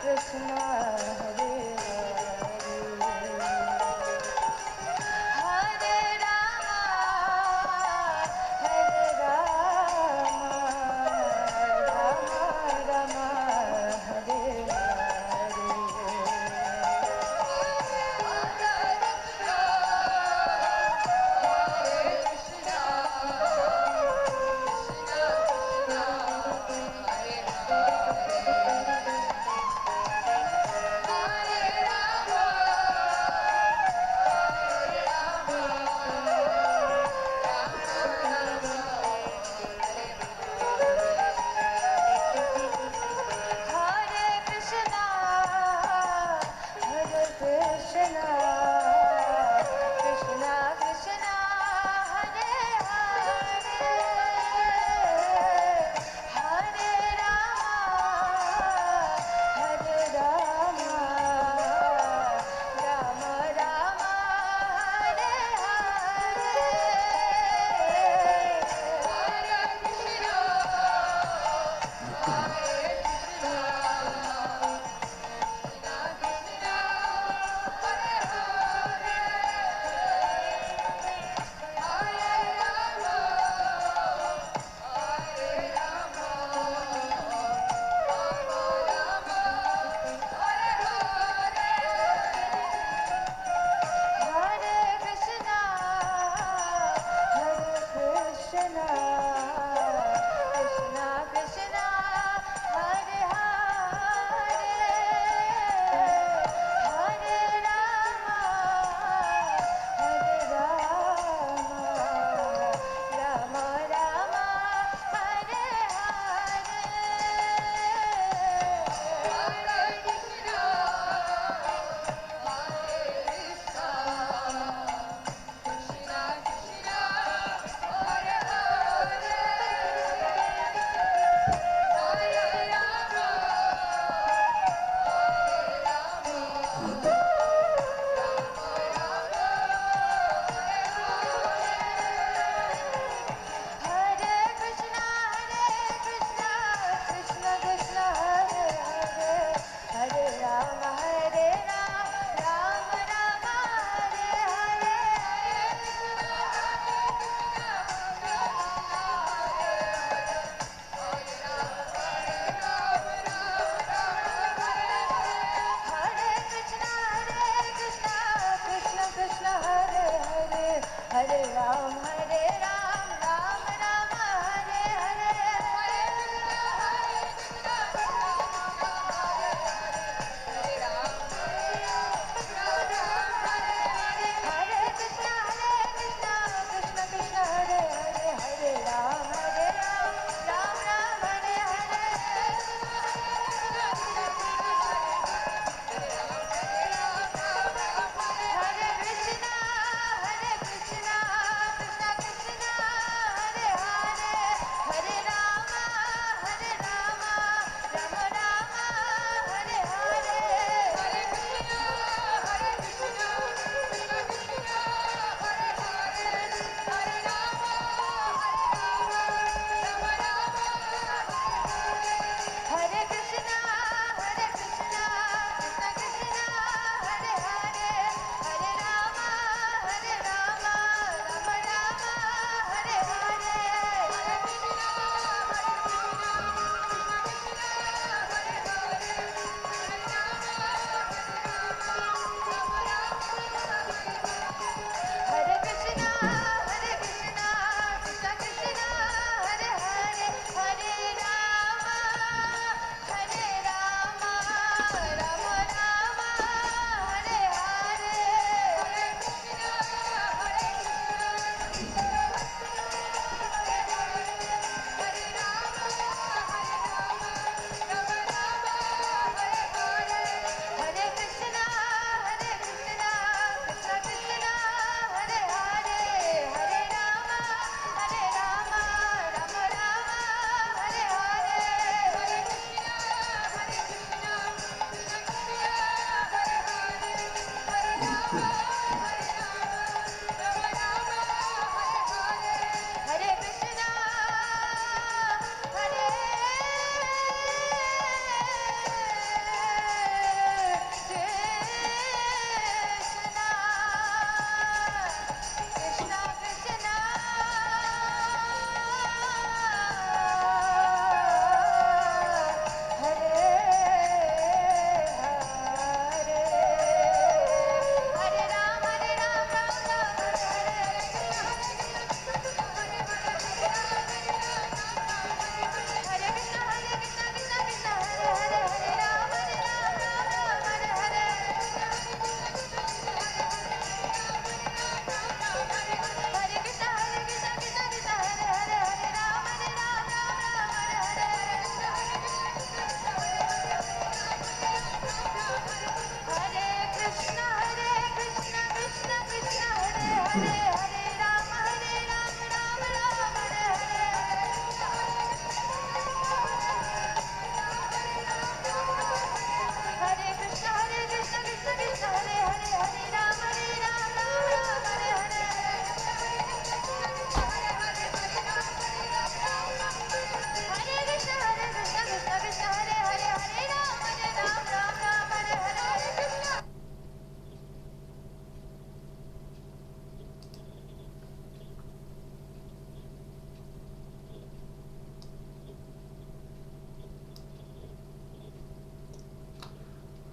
Krishna Hare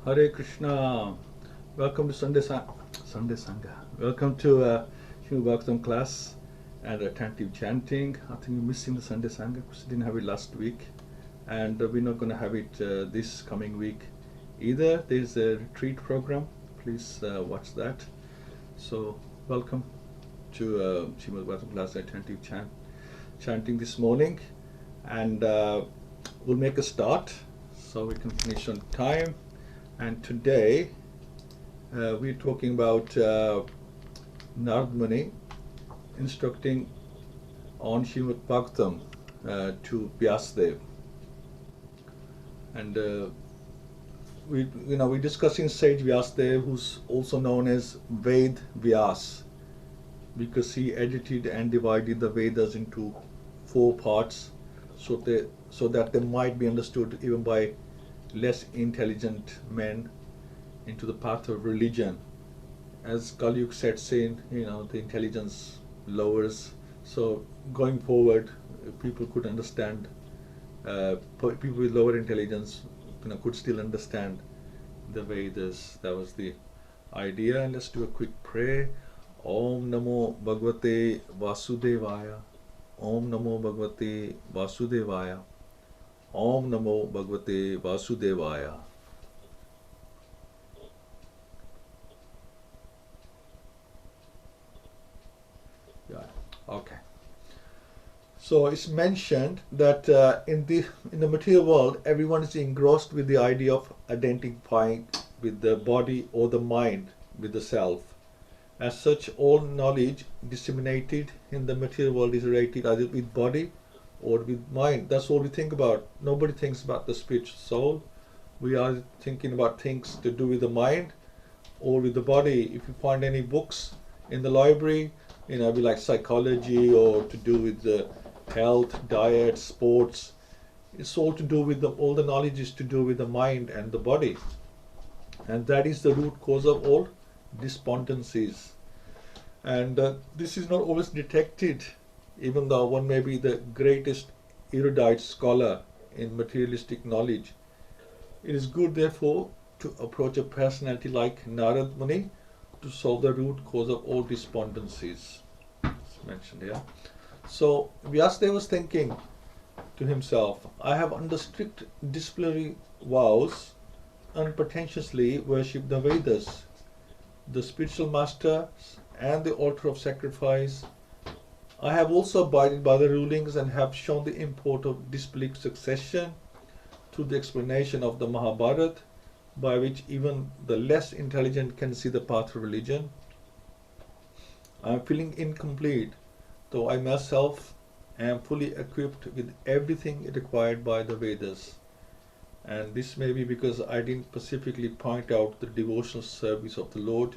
Hare Krishna. Welcome to Sunday Sangha. Welcome to Srimad Bhagavatam class and attentive chanting. I think you're missing the Sunday Sangha because we didn't have it last week, and we're not going to have it this coming week either. There's a retreat program. Please watch that. So welcome to Srimad Bhagavatam class attentive chanting this morning, and we'll make a start so we can finish on time. And today we're talking about Narada Muni instructing on Srimad Bhagavatam to Vyasadeva, and we're discussing Sage Vyasadeva, who's also known as Ved Vyas, because he edited and divided the Vedas into 4 parts, so that they might be understood even by less intelligent men into the path of religion. As Kali Yuga sets in, the intelligence lowers. So going forward, people could understand. People with lower intelligence, could still understand the Vedas. That was the idea. And let's do a quick prayer. Om Namo Bhagavate Vasudevaya. Om Namo Bhagavate Vasudevaya. Om Namo Bhagavate Vasudevaya. Yeah. Okay. So it's mentioned that in the material world, everyone is engrossed with the idea of identifying with the body or the mind with the self. As such, all knowledge disseminated in the material world is related either with body or with mind. That's all we think about. Nobody thinks about the spiritual soul. We are thinking about things to do with the mind or with the body. If you find any books in the library, be like psychology or to do with the health, diet, sports, it's all to do with all the knowledge is to do with the mind and the body. And that is the root cause of all despondencies. And this is not always detected, even though one may be the greatest erudite scholar in materialistic knowledge. It is good, therefore, to approach a personality like Narada Muni to solve the root cause of all despondencies. It's mentioned here. So Vyasadeva was thinking to himself, I have under strict disciplinary vows unpretentiously worshipped the Vedas, the spiritual masters, and the altar of sacrifice. I have also abided by the rulings and have shown the import of disbelief succession through the explanation of the Mahabharata, by which even the less intelligent can see the path of religion. I am feeling incomplete, though I myself am fully equipped with everything required by the Vedas. And this may be because I didn't specifically point out the devotional service of the Lord,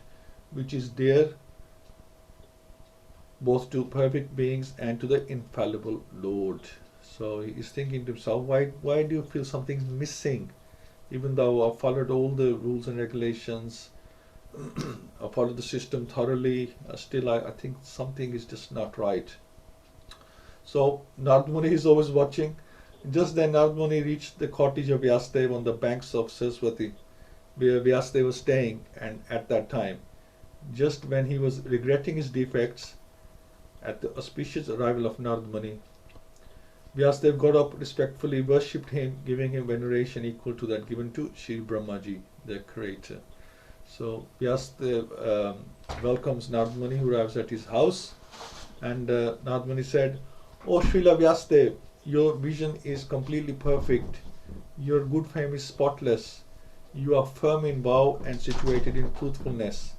which is there both to perfect beings and to the infallible Lord. So he is thinking to himself, why do you feel something's missing? Even though I followed all the rules and regulations, I followed the system thoroughly, still I think something is just not right. So Narada Muni is always watching. Just then Narada Muni reached the cottage of Vyasadeva on the banks of Saraswati, where Vyasadeva was staying, and at that time, just when he was regretting his defects, at the auspicious arrival of Narada Muni, Vyasadeva got up, respectfully worshipped him, giving him veneration equal to that given to Shri Brahmaji, the creator. So Vyasadeva welcomes Narada Muni, who arrives at his house, and Narada Muni said, "O Srila Vyasadeva, your vision is completely perfect. Your good fame is spotless. You are firm in vow and situated in truthfulness.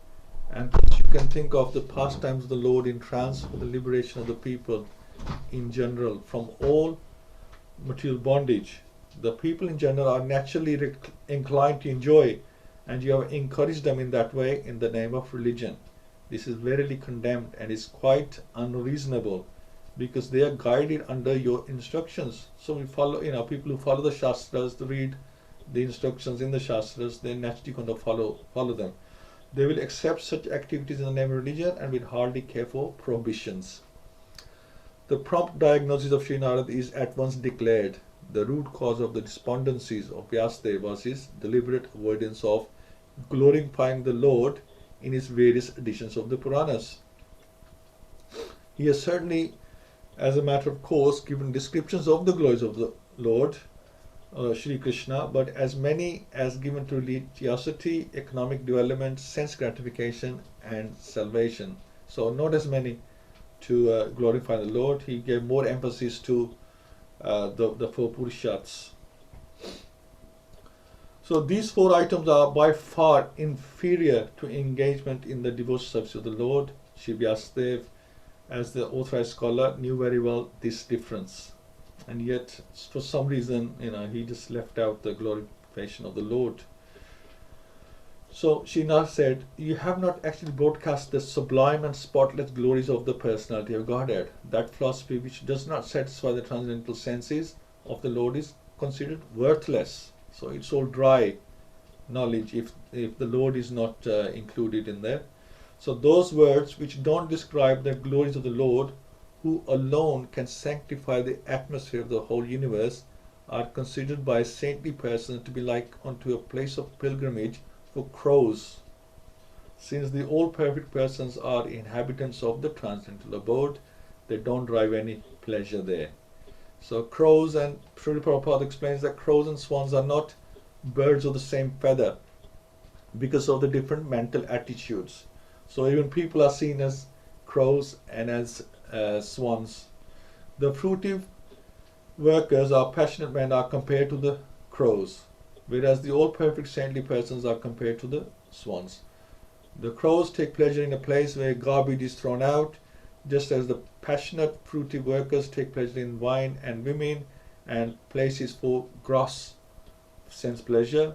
And thus you can think of the pastimes of the Lord in trance for the liberation of the people in general from all material bondage. The people in general are naturally inclined to enjoy, and you have encouraged them in that way in the name of religion. This is verily condemned and is quite unreasonable, because they are guided under your instructions." So we follow, people who follow the Shastras, to read the instructions in the Shastras, they're naturally going to follow them. They will accept such activities in the name of religion and will hardly care for prohibitions. The prompt diagnosis of Sri Narada is at once declared. the root cause of the despondencies of Vyasadeva was his deliberate avoidance of glorifying the Lord in his various editions of the Puranas. He has certainly, as a matter of course, given descriptions of the glories of the Lord, Shri Krishna, but as many as given to religiosity, economic development, sense gratification, and salvation. So not as many to glorify the Lord. He gave more emphasis to the four Purushats. So these four items are by far inferior to engagement in the devotional service of the Lord. Shri Vyasadeva, as the authorized scholar, knew very well this difference. And yet, for some reason, he just left out the glorification of the Lord. So Srinath said, you have not actually broadcast the sublime and spotless glories of the personality of Godhead. That philosophy which does not satisfy the transcendental senses of the Lord is considered worthless. So it's all dry knowledge if the Lord is not included in there. So those words which don't describe the glories of the Lord, who alone can sanctify the atmosphere of the whole universe, are considered by saintly persons to be like unto a place of pilgrimage for crows, since the all-perfect persons are inhabitants of the transcendental abode. They don't derive any pleasure there. So crows, and Srila Prabhupada explains that crows and swans are not birds of the same feather because of the different mental attitudes. So even people are seen as crows and as swans. The fruitive workers or passionate men are compared to the crows, whereas the all-perfect saintly persons are compared to the swans. The crows take pleasure in a place where garbage is thrown out, just as the passionate fruitive workers take pleasure in wine and women and places for gross sense pleasure.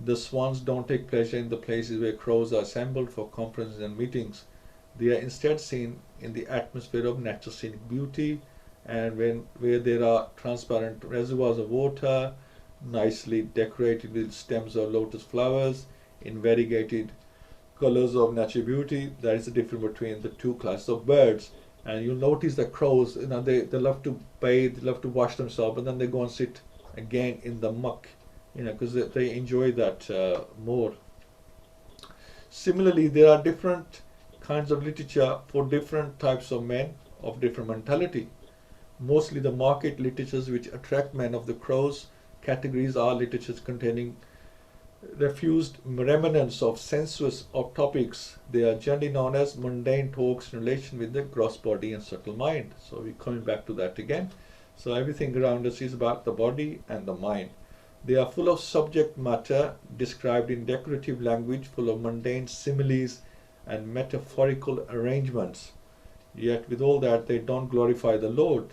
The swans don't take pleasure in the places where crows are assembled for conferences and meetings. They are instead seen in the atmosphere of natural scenic beauty, and where there are transparent reservoirs of water, nicely decorated with stems of lotus flowers, in variegated colors of natural beauty. That is the difference between the two classes of birds. And you'll notice that crows, they love to bathe, they love to wash themselves, and then they go and sit again in the muck, because they enjoy that more. Similarly, there are different kinds of literature for different types of men of different mentality. Mostly the market literatures which attract men of the crows categories are literatures containing refused remnants of sensuous of topics. They are generally known as mundane talks in relation with the gross body and subtle mind. So we're coming back to that again. So everything around us is about the body and the mind. They are full of subject matter described in decorative language, full of mundane similes and metaphorical arrangements. Yet with all that, they don't glorify the Lord.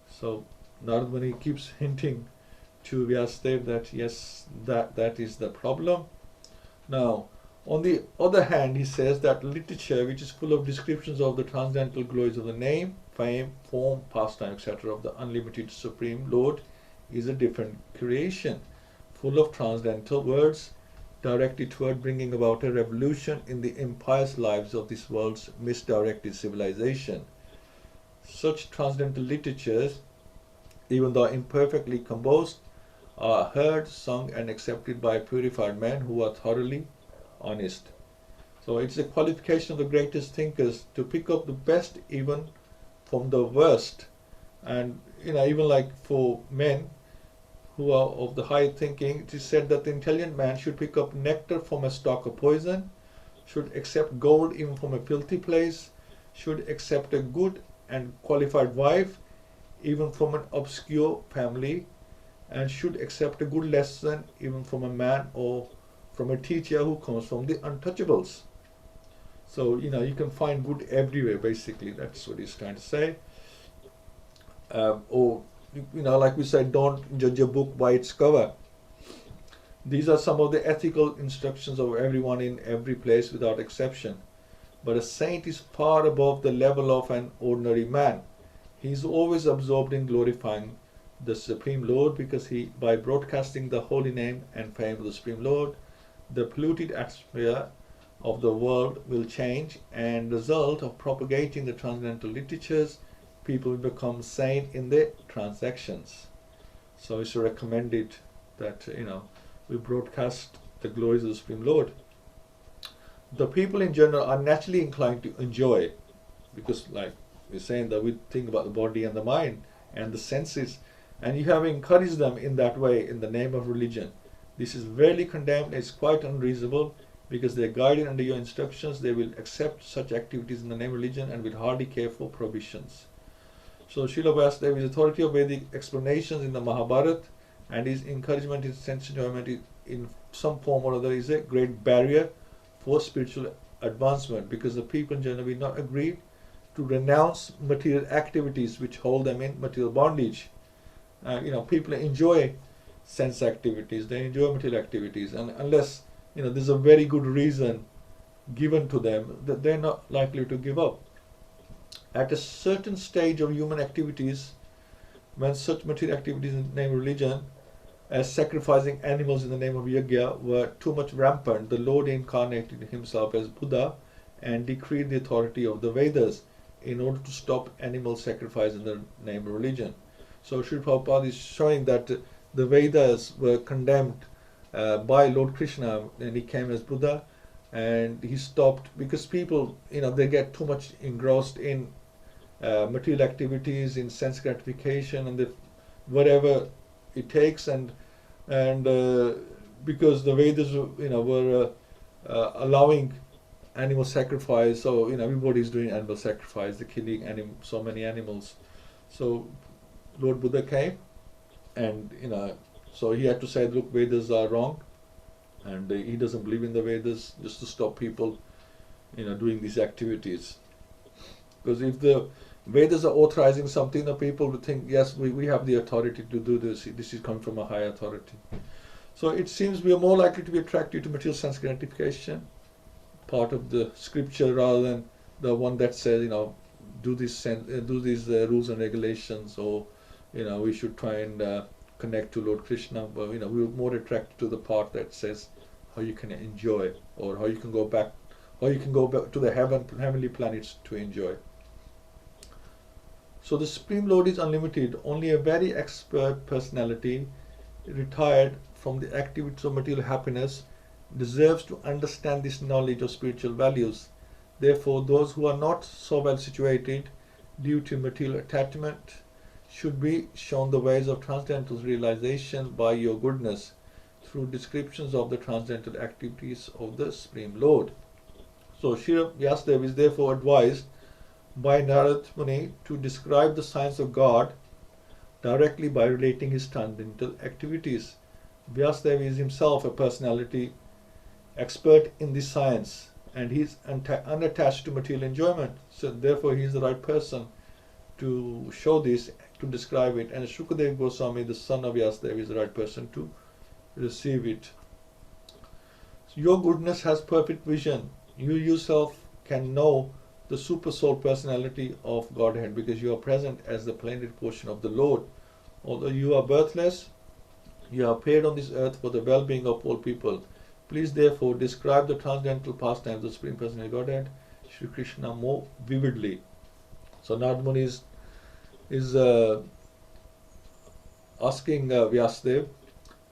So Narada Muni keeps hinting to Vyasadeva that yes, that is the problem. Now, on the other hand, he says that literature which is full of descriptions of the transcendental glories of the name, fame, form, pastime, etc. of the unlimited Supreme Lord is a different creation, full of transcendental words directed toward bringing about a revolution in the impious lives of this world's misdirected civilization. Such transcendental literatures, even though imperfectly composed, are heard, sung and accepted by purified men who are thoroughly honest. So it's a qualification of the greatest thinkers to pick up the best even from the worst. And even like for men who are of the high thinking, it is said that the intelligent man should pick up nectar from a stalk of poison, should accept gold even from a filthy place, should accept a good and qualified wife even from an obscure family, and should accept a good lesson even from a man or from a teacher who comes from the untouchables. So you can find good everywhere, basically. That's what he's trying to say. Or like we said, don't judge a book by its cover. These are some of the ethical instructions of everyone in every place without exception. But a saint is far above the level of an ordinary man. He is always absorbed in glorifying the Supreme Lord, because by broadcasting the holy name and fame of the Supreme Lord, the polluted atmosphere of the world will change, and result of propagating the transcendental literatures, people will become sane in their transactions. So it's recommended that we broadcast the glories of the Supreme Lord. The people in general are naturally inclined to enjoy, because like we're saying that we think about the body and the mind and the senses, and you have encouraged them in that way in the name of religion. This is rarely condemned. It's quite unreasonable, because they are guided under your instructions. They will accept such activities in the name of religion and will hardly care for prohibitions. So Srila Vyasadeva is authority of Vedic explanations in the Mahabharata, and his encouragement in sense enjoyment in some form or other is a great barrier for spiritual advancement, because the people generally will not agree to renounce material activities which hold them in material bondage. People enjoy sense activities, they enjoy material activities, and unless there's a very good reason given to them, that they're not likely to give up. At a certain stage of human activities, when such material activities in the name of religion, as sacrificing animals in the name of yajna, were too much rampant, the Lord incarnated himself as Buddha and decreed the authority of the Vedas in order to stop animal sacrifice in the name of religion. So Sri Prabhupada is showing that the Vedas were condemned by Lord Krishna, and he came as Buddha, and he stopped, because people, they get too much engrossed in material activities, in sense gratification, and whatever it takes, and because the Vedas, were allowing animal sacrifice, so everybody is doing animal sacrifice, they're killing so many animals. So Lord Buddha came, and so he had to say, look, Vedas are wrong, and he doesn't believe in the Vedas, just to stop people doing these activities. Because if the Vedas are authorizing something, the people would think, yes, we have the authority to do this is coming from a higher authority. So it seems we are more likely to be attracted to material sense gratification, part of the scripture, rather than the one that says, do these rules and regulations, or we should try and connect to Lord Krishna. But we're more attracted to the part that says how you can enjoy, or how you can go back to the heavenly planets to enjoy. So the Supreme Lord is unlimited. Only a very expert personality, retired from the activities of material happiness, deserves to understand this knowledge of spiritual values. Therefore, those who are not so well situated due to material attachment should be shown the ways of transcendental realization by your goodness, through descriptions of the transcendental activities of the Supreme Lord. So Srila Vyasadeva is therefore advised by Narada Muni to describe the science of God directly by relating his transcendental activities. Vyasadeva is himself a personality expert in this science, and he is unattached to material enjoyment. So therefore he is the right person to show this, to describe it, and Shukadeva Goswami, the son of Vyasadeva, is the right person to receive it. So your goodness has perfect vision. You yourself can know the super soul personality of Godhead, because you are present as the plenary portion of the Lord. Although you are birthless, you have appeared on this earth for the well-being of all people. Please therefore describe the transcendental pastimes of the Supreme Personality of Godhead, Shri Krishna, more vividly. So Narada Muni is asking Vyasadeva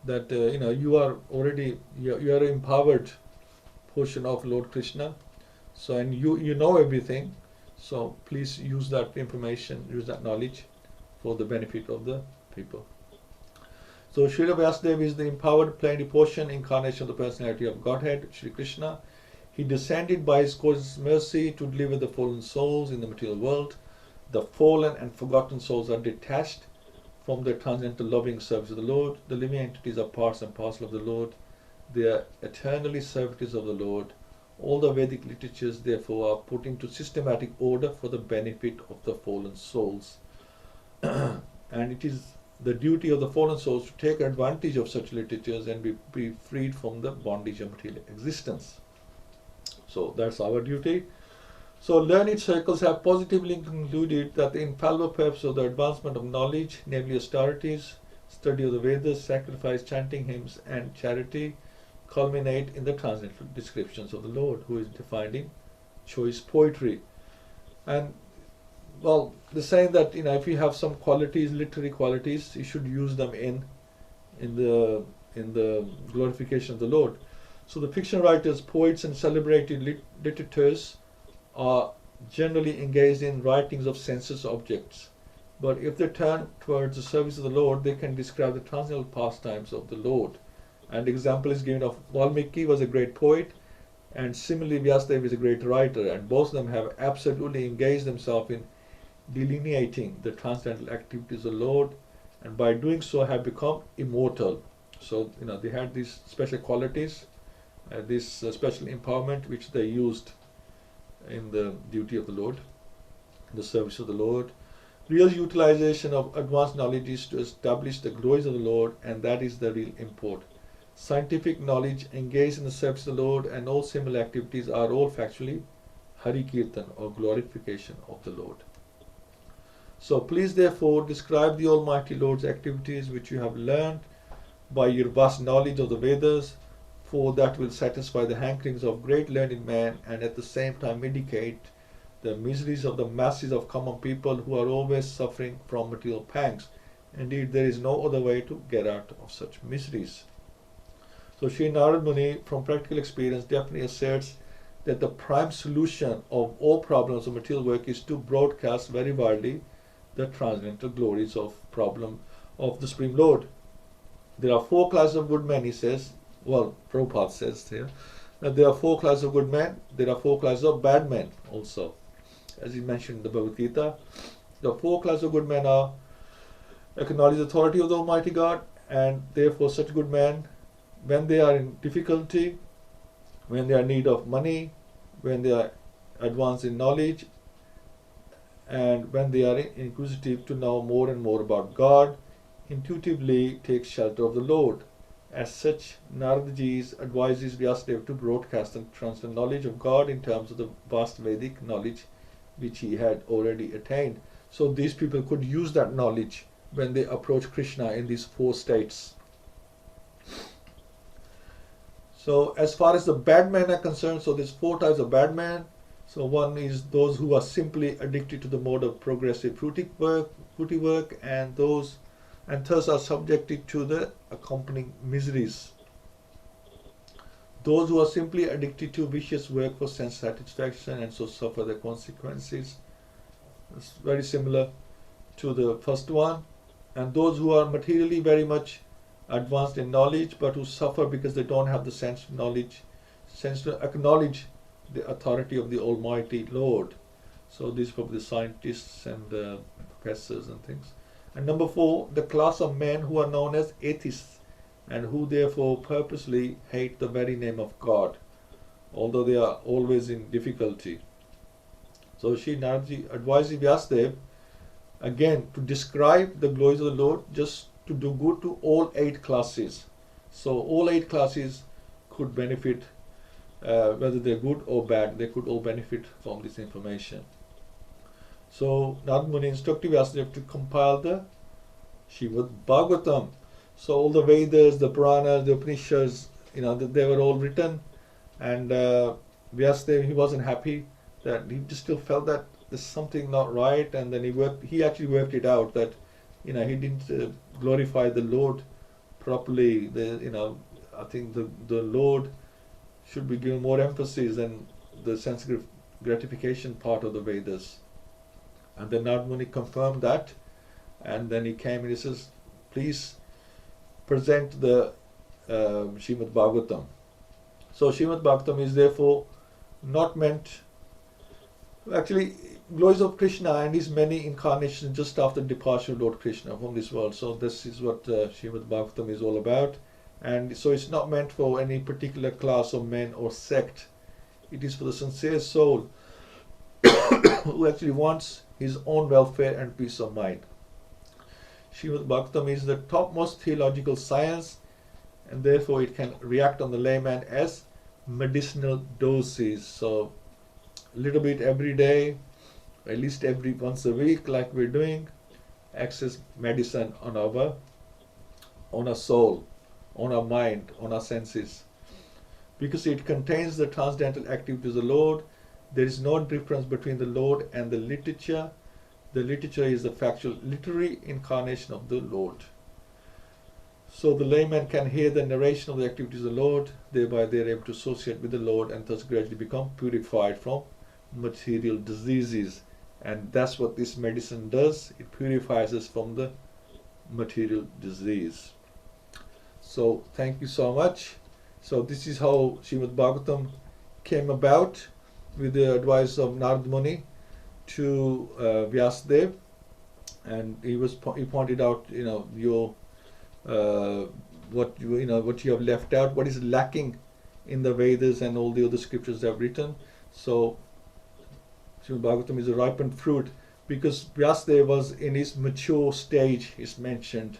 that you are already you are an empowered portion of Lord Krishna, so and you know everything, so please use that information, use that knowledge for the benefit of the people. So Srila Vyasadeva is the empowered plenary portion incarnation of the personality of Godhead, Shri Krishna. He descended by his causeless mercy to deliver the fallen souls in the material world. The fallen and forgotten souls are detached from their transcendental loving service of the Lord. The living entities are parts and parcel of the Lord. They are eternally servitors of the Lord. All the Vedic literatures therefore are put into systematic order for the benefit of the fallen souls. And it is the duty of the fallen souls to take advantage of such literatures and be freed from the bondage of material existence. So that's our duty. So learned circles have positively concluded that the infallible purpose of the advancement of knowledge, namely austerities, study of the Vedas, sacrifice, chanting hymns, and charity, culminate in the transcendental descriptions of the Lord, who is defined in choice poetry. And well, they're saying that if you have some qualities, literary qualities, you should use them in the glorification of the Lord. So the fiction writers, poets, and celebrated literateurs are generally engaged in writings of sensuous objects. But if they turn towards the service of the Lord, they can describe the transcendental pastimes of the Lord. And example is given of Valmiki was a great poet, and similarly Vyasadeva is a great writer, and both of them have absolutely engaged themselves in delineating the transcendental activities of the Lord, and by doing so have become immortal. So they had these special qualities, this special empowerment which they used in the duty of the Lord, the service of the Lord. Real utilization of advanced knowledge is to establish the glories of the Lord, and that is the real import. Scientific knowledge engaged in the service of the Lord and all similar activities are all factually Hari Kirtan, or glorification of the Lord. So please therefore describe the Almighty Lord's activities which you have learned by your vast knowledge of the Vedas, for that will satisfy the hankerings of great learned men and at the same time mitigate the miseries of the masses of common people who are always suffering from material pangs. Indeed, there is no other way to get out of such miseries. So Sri Narada Muni, from practical experience, definitely asserts that the prime solution of all problems of material work is to broadcast very widely the transcendental glories of the Supreme Lord. There are 4 classes of good men, he says. Well, Prabhupada says here that there are 4 classes of good men, there are 4 classes of bad men also. As he mentioned in the Bhagavad-Gita, the 4 classes of good men are acknowledge the authority of the Almighty God, and therefore such good men, when they are in difficulty, when they are in need of money, when they are advanced in knowledge, and when they are inquisitive to know more and more about God, intuitively take shelter of the Lord. As such, Naradaji advises Vyasadeva to broadcast and transfer knowledge of God in terms of the vast Vedic knowledge which he had already attained. So these people could use that knowledge when they approach Krishna in these 4 states. So as far as the bad men are concerned, so there's 4 types of bad men. So one is those who are simply addicted to the mode of progressive fruity work, and thus are subjected to the accompanying miseries. Those who are simply addicted to vicious work for sense satisfaction and so suffer the consequences. It's very similar to the first one. And those who are materially very much advanced in knowledge but who suffer because they don't have the sense to acknowledge the authority of the Almighty Lord. So these are probably the scientists and professors and things. And number 4, the class of men who are known as atheists and who therefore purposely hate the very name of God, although they are always in difficulty. So Sri Naradaji advises Vyasadeva again to describe the glories of the Lord, just to do good to all 8 classes. So all 8 classes could benefit, whether they're good or bad, they could all benefit from this information. So Narada Muni instructed Vyasadeva to compile the Srimad Bhagavatam. So all the Vedas, the Puranas, the Upanishads, they were all written, and Vyasadeva, he wasn't happy, that he just still felt that there's something not right, and then he actually worked it out that he didn't glorify the Lord properly. I think the Lord should be given more emphasis than the sense gratification part of the Vedas. And then Narada Muni confirmed that, and then he came and he says, please present the Srimad Bhagavatam. So Srimad Bhagavatam is therefore not meant, actually, glories of Krishna and his many incarnations just after the departure of Lord Krishna from this world. So this is what Srimad Bhagavatam is all about. And so it's not meant for any particular class of men or sect. It is for the sincere soul who actually wants his own welfare and peace of mind. Srimad Bhagavatam is the topmost theological science, and therefore it can react on the layman as medicinal doses. So a little bit every day, at least every once a week, like we're doing, acts as medicine on our soul, on our mind, on our senses. Because it contains the transcendental activities of the Lord, there is no difference between the Lord and the literature, The literature is the factual, literary incarnation of the Lord. So the layman can hear the narration of the activities of the Lord, thereby they are able to associate with the Lord and thus gradually become purified from material diseases. And that's what this medicine does. It purifies us from the material disease. So thank you so much. So this is how Srimad Bhagavatam came about, with the advice of Narada Muni to Vyasadeva, and he pointed out, your what you have left out, what is lacking in the Vedas and all the other scriptures they have written. So Srimad Bhagavatam is a ripened fruit, because Vyasadeva was in his mature stage. It's mentioned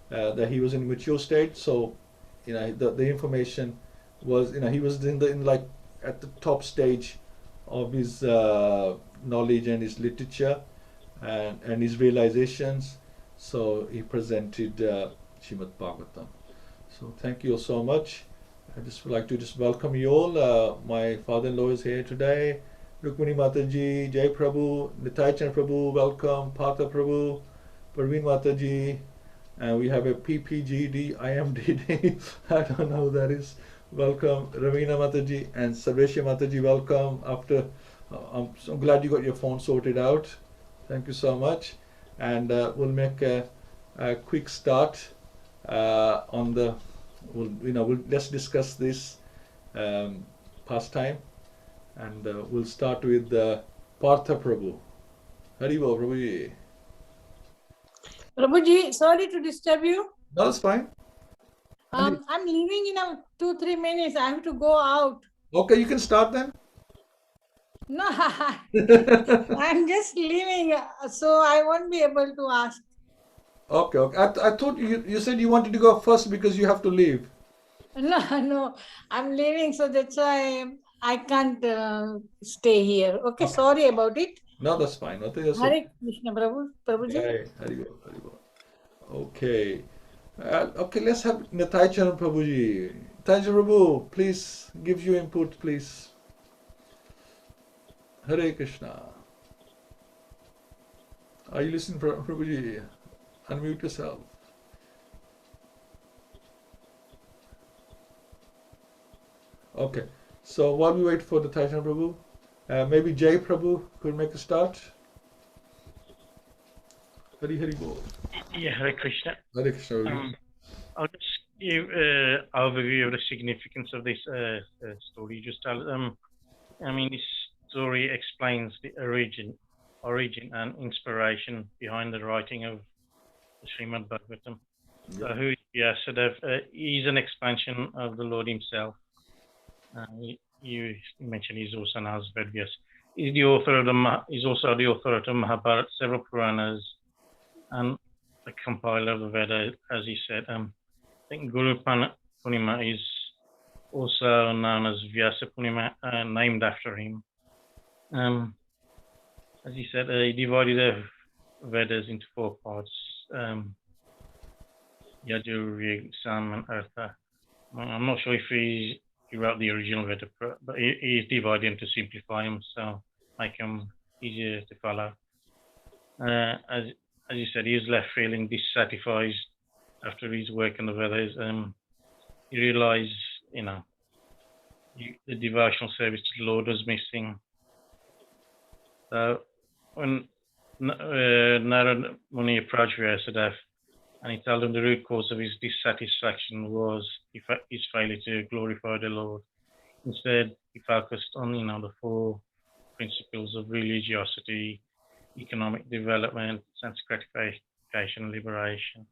that he was in mature stage. So the information was, he was in at the top stage of his knowledge and his literature and his realizations. So he presented Srimad Bhagavatam. So thank you all so much. I just would like to welcome you all. My father-in-law is here today. Rukmini Mataji, Jai Prabhu, Nitai Chan Prabhu, welcome. Partha Prabhu, Parveen Mataji, and we have a PPGD, IMDD, I don't know who that is. Welcome. Ravina Mataji and Sarveshya Mataji, welcome. I'm so glad you got your phone sorted out. Thank you so much. And we'll make a quick start let's discuss this pastime. And we'll start with Partha Prabhu. Haribo Prabhuji. Prabhuji, sorry to disturb you. No, that's fine. I'm leaving in 2-3 minutes. I have to go out. Okay, you can start then. No, I'm just leaving, so I won't be able to ask. Okay. I thought you said you wanted to go first because you have to leave. No, I'm leaving, so that's why I can't stay here. Okay, sorry about it. No, that's fine. Hare Krishna, Prabhuji. Hare Haribo. Okay. Okay, let's have Nitai Chan Prabhuji. Nitai Chan Prabhu, please give your input, please. Hare Krishna. Are you listening, Prabhuji? Unmute yourself. Okay. So while we wait for the Nitai Chan Prabhu, maybe Jai Prabhu could make a start. Haribo. Yeah, Hare Krishna. Hare Krishna. I'll just give an overview of the significance of this story. Just tell this story explains the origin and inspiration behind the writing of the Srimad Bhagavatam. Yep. So who is Vyasadeva? He's an expansion of the Lord himself. You mentioned he's also known as Ved Vyas. He's also the author of the Mahabharata, several Puranas, and the compiler of the Veda, as he said. I think Guru Purnima is also known as Vyasa Purnima, named after him. As he said, he divided the Vedas into 4 parts: Yajur, Rig, Sam, and Artha. I'm not sure if he wrote the original Veda, but he's divided them to simplify them, so make them easier to follow. As you said, he was left feeling dissatisfied after his work on the Vedas. He realized, the devotional service to the Lord was missing. So when Narada Muni approached Vyasadeva, and he told him the root cause of his dissatisfaction was his failure to glorify the Lord. Instead, he focused on, the 4 principles of religiosity, economic development, sense gratification, and liberation.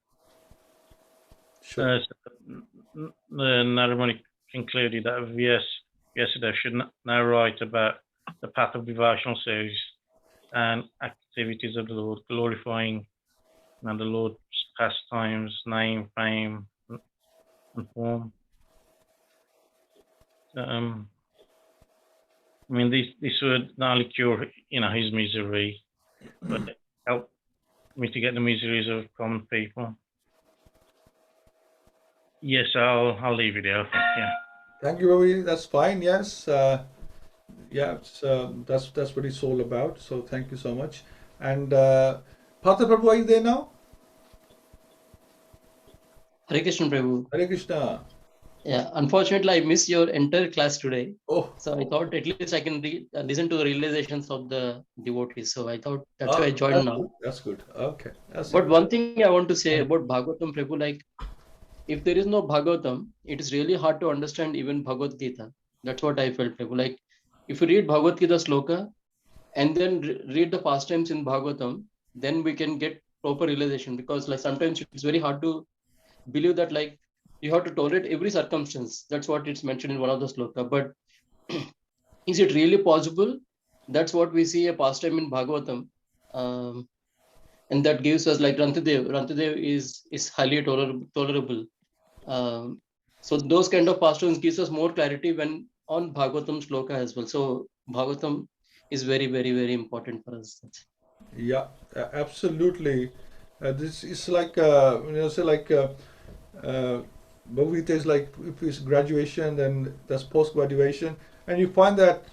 Sure. Narada Muni concluded that Vyasadeva should now write about the path of devotional service and activities of the Lord, glorifying the Lord's pastimes, name, fame, and form. This would not only cure, his misery, but help mitigate the miseries of common people. Yes, I'll leave it there. Yeah. Thank you, Ravi. That's fine. Yes. That's what it's all about. So thank you so much. And Partha Prabhu, are you there now? Hare Krishna Prabhu. Hare Krishna. Yeah, unfortunately, I missed your entire class today. Oh, So I thought at least I can listen to the realizations of the devotees. So I thought that's why I that's joined now. good. That's good. Okay. That's But it. one thing I want to say about Bhagavatam Prabhu, like if there is no Bhagavatam, it is really hard to understand even Bhagavad-Gita. That's what I felt, Prabhu. Like if you read Bhagavad-Gita sloka and then read the pastimes in Bhagavatam, then we can get proper realization, because like sometimes it's very hard to believe that like you have to tolerate every circumstance. That's what it's mentioned in one of the sloka. But is it really possible? That's what we see a pastime in Bhagavatam. And that gives us like Rantadev. Rantadev is highly tolerable. So those kind of pastimes gives us more clarity when on Bhagavatam sloka as well. So Bhagavatam is very, very, very important for us. Yeah, absolutely. This is like say like Bhagavad Gita is like if it's graduation, then that's post graduation, and you find that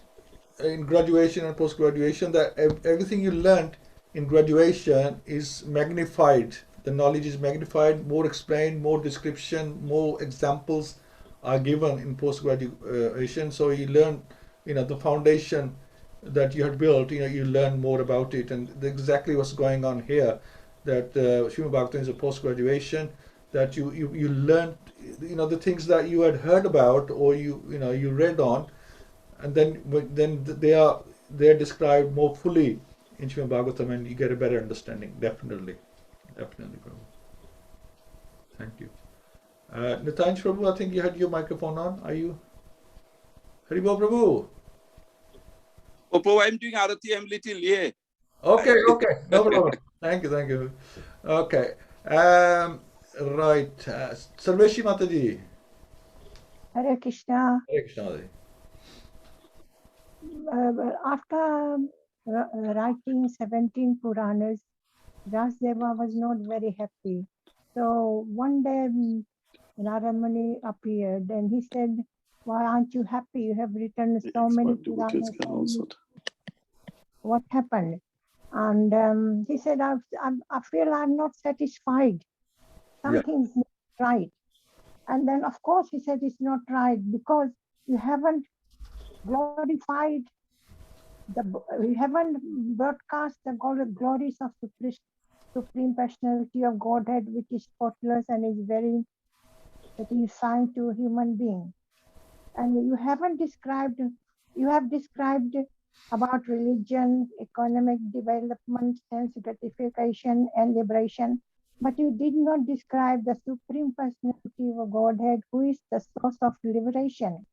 in graduation and post graduation that everything you learned in graduation is magnified. The knowledge is magnified, more explained, more description, more examples are given in post graduation. So you learn, the foundation that you had built. You learn more about it, and exactly what's going on here. That Srimad Bhagavatam is a post graduation. That you learn, the things that you had heard about or you read on, and then they are described more fully in Srimad Bhagavatam, and you get a better understanding. Definitely, Prabhu. Thank you. Nitanj Prabhu, I think you had your microphone on. Are you? Haribol Prabhu. Oh, Prabhu, I'm doing Arati. I'm little, yeah. Okay, no problem. Thank you. Okay. Right. Sarveshi Mataji. Hare Krishna. Hare Krishna. After writing 17 Puranas, Vyasadeva was not very happy. So one day Narada Muni appeared and he said, "Why aren't you happy? You have written so many Puranas. What happened?" And he said, I feel I'm not satisfied. Something's not right. And then, of course, he said it's not right because you haven't glorified we haven't broadcast the glories of the Supreme Personality of Godhead, which is spotless and is very satisfying to a human being. And you have described about religion, economic development, sense gratification, and liberation, but you did not describe the Supreme Personality of Godhead, who is the source of liberation.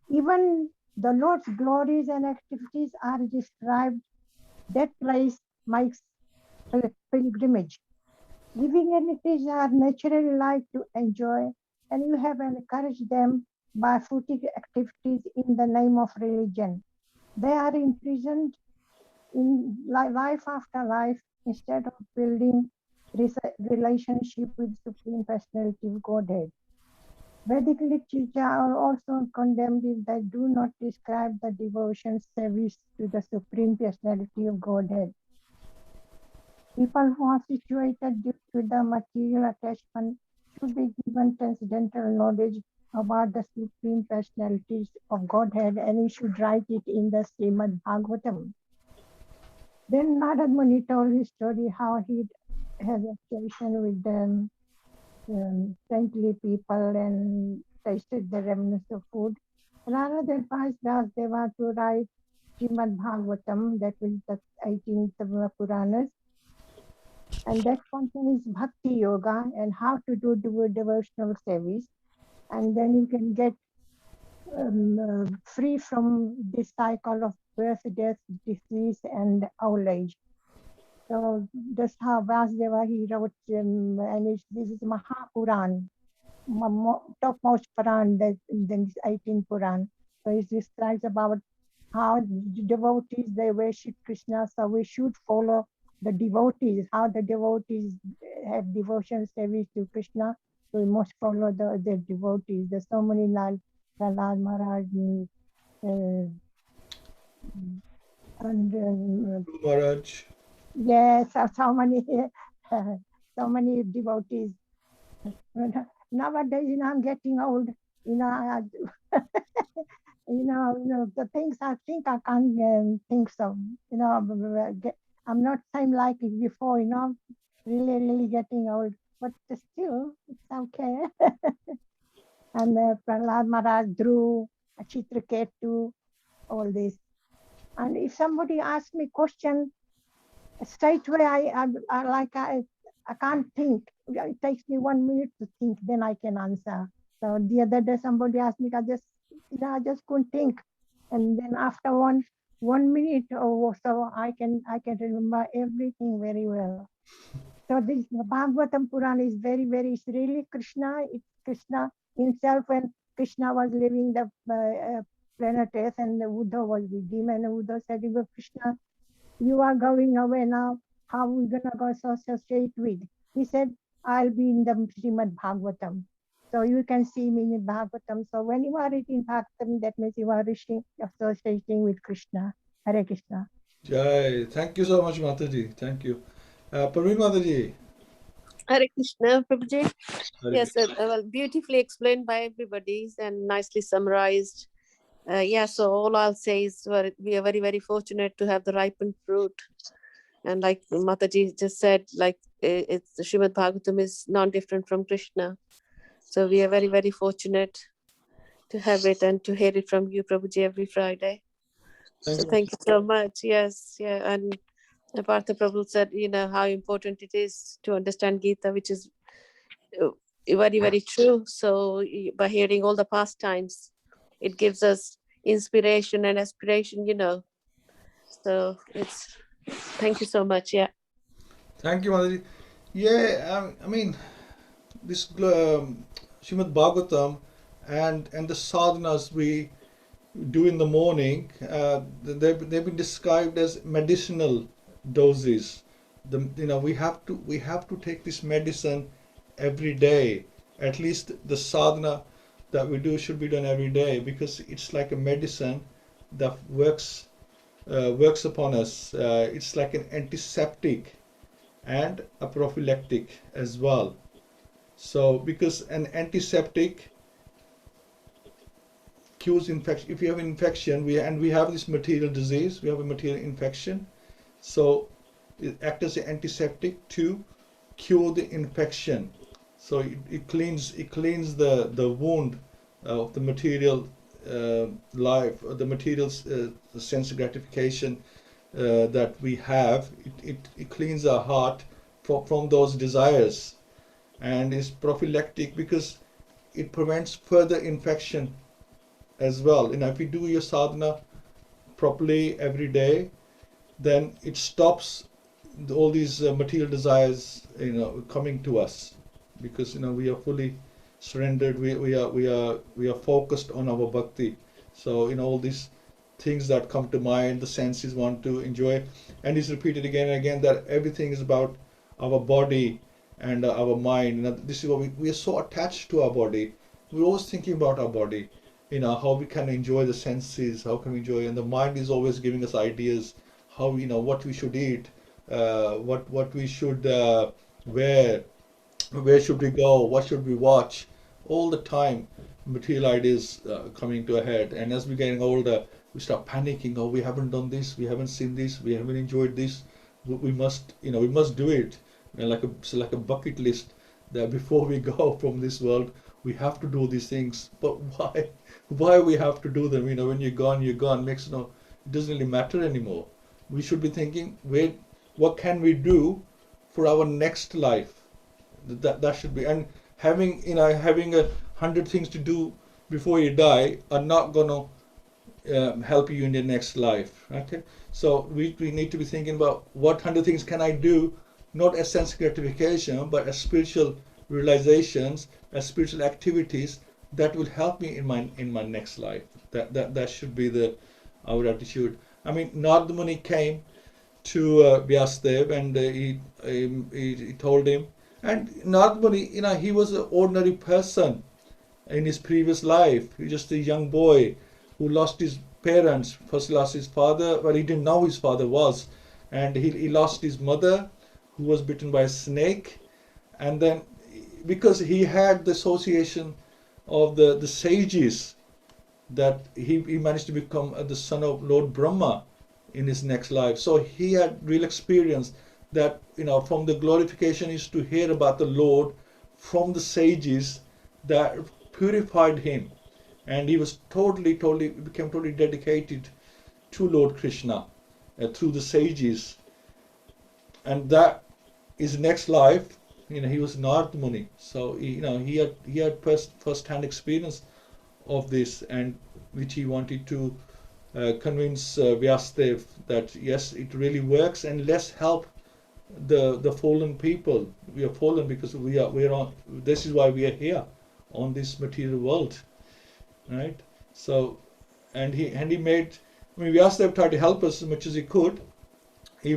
Even the Lord's glories and activities are described. That place makes pilgrimage. Living entities are naturally like to enjoy, and you have encouraged them by fruitive activities in the name of religion. They are imprisoned in life after life instead of building relationship with Supreme Personality of Godhead. Vedic literature are also condemned if they do not describe the devotion service to the Supreme Personality of Godhead. People who are situated due to the material attachment should be given transcendental knowledge about the Supreme Personalities of Godhead, and he should write it in the Srimad Bhagavatam. Then Narada Muni told his story how he has a session with them. Saintly people and tasted the remnants of food. Narada advised Vyasadeva to write Srimad Bhagavatam, that is the 18th Puranas, and that contains Bhakti Yoga and how to do devotional service, and then you can get free from this cycle of birth, death, disease, and old age. So that's how Vyasadeva he wrote, and this is Mahapuran, topmost Puran, then 18 Puran. So it describes about how the devotees, they worship Krishna, so we should follow the devotees, how the devotees have devotion service to Krishna, so we must follow the devotees. There's so many Prahlad Maharaj, And Maharaj. yes, so many, so many devotees. Nowadays, I'm getting old. The things I think I can't think so. I'm not same like before. Really, really getting old. But still, it's okay. And Prahlad Maharaj, Dhruv, Chitraketu, all this. And if somebody asks me question, straight away I can't think. It takes me 1 minute to think, then I can answer. So the other day somebody asked me, I just couldn't think, and then after one minute or so, I can remember everything very well. So this Bhagavatam Puran is very, very. It's really Krishna. It's Krishna himself when Krishna was leaving the planet Earth, and Uddhava was with him, and Uddhava said, Krishna, you are going away now. How are we going to go associate with? He said, I'll be in the Srimad Bhagavatam. So you can see me in Bhagavatam. So when you are reading Bhagavatam, that means you are associating with Krishna. Hare Krishna. Jai. Thank you so much, Mataji. Thank you. Parveen Mataji. Hare Krishna, Prabhuji. Hare Yes, well, beautifully explained by everybody and nicely summarized. So all I'll say is we are very, very fortunate to have the ripened fruit. And like Mataji just said, like it's the Srimad Bhagavatam is non-different from Krishna. So we are very, very fortunate to have it and to hear it from you, Prabhuji, every Friday. Thank you so much. Yes, yeah. And Partha Prabhu said, how important it is to understand Gita, which is very, very true. So by hearing all the pastimes, it gives us inspiration and aspiration, So thank you so much. Yeah. Thank you, Mataji. Yeah, I mean, this Srimad Bhagavatam and the sadhanas we do in the morning, they've been described as medicinal doses. We have to take this medicine every day. At least the sadhana that we do should be done every day, because it's like a medicine that works upon us. It's like an antiseptic and a prophylactic as well. So because an antiseptic cures infection. If you have an infection, we have this material disease, we have a material infection, so it acts as an antiseptic to cure the infection. So it cleans the wound of the material life, the material's the sense gratification that we have. It cleans our heart from those desires, and is prophylactic because it prevents further infection as well. If you do your sadhana properly every day, then it stops all these material desires coming to us, because we are fully surrendered. We are focused on our bhakti. So all these things that come to mind, the senses want to enjoy, and it's repeated again and again that everything is about our body and our mind. This is what we are so attached to our body. We're always thinking about our body, how we can enjoy the senses, how can we enjoy, and the mind is always giving us ideas, how what we should eat, what we should wear, where should we go, what should we watch. All the time material ideas coming to a head, and as we're getting older, we start panicking. Oh, we haven't done this, we haven't seen this, we haven't enjoyed this. We must do it, like a bucket list, that before we go from this world we have to do these things. But why we have to do them? When you're gone, it doesn't really matter anymore. We should be thinking, what can we do for our next life? That should be, and having 100 things to do before you die are not gonna help you in your next life. Okay, so we need to be thinking about what 100 things can I do, not as sense gratification, but as spiritual realizations, as spiritual activities that will help me in my next life. That should be our attitude. Narada Muni came to Vyasadeva, and he told him. And Narada Muni, he was an ordinary person in his previous life. He was just a young boy who lost his parents. First lost his father, well, he didn't know who his father was, and he lost his mother, who was bitten by a snake, and then because he had the association of the sages, that he managed to become the son of Lord Brahma in his next life. So he had real experience that, from the glorification is to hear about the Lord from the sages that purified him, and he was became totally dedicated to Lord Krishna through the sages, and that his next life, he was Narada Muni. So he had first-hand experience of this, and which he wanted to convince Vyasadeva that yes, it really works, and let's help the fallen people. We are fallen because we're on. This is why we are here on this material world, right? So, and he made. I mean, Vyasadeva tried to help us as much as he could. He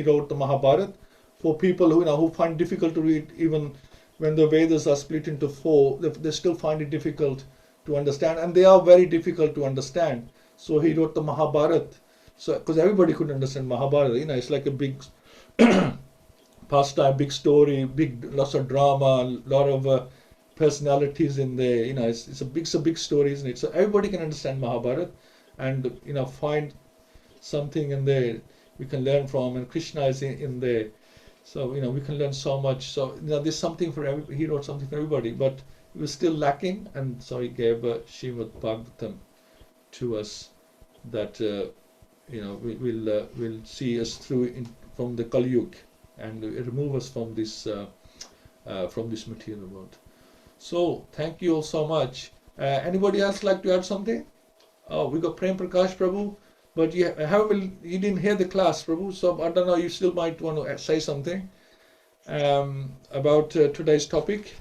wrote the Mahabharata for people who find it difficult to read, even when the Vedas are split into four. They still find it difficult to understand, and they are very difficult to understand. So he wrote the Mahabharata. So because everybody could understand Mahabharata, it's like a big pastime, big story, lots of drama, lot of personalities in there. It's a big story, isn't it? So everybody can understand Mahabharata, and find something in there we can learn from, and Krishna is in there. So we can learn so much. So there's something for he wrote something for everybody, but it was still lacking, and so he gave Srimad Bhagavatam to us that will see us through from the Kali Yuga and remove us from this material world. So thank you all so much. Anybody else like to add something? Oh, we got Prem Prakash Prabhu, but you didn't hear the class, Prabhu. So I don't know. You still might want to say something about today's topic.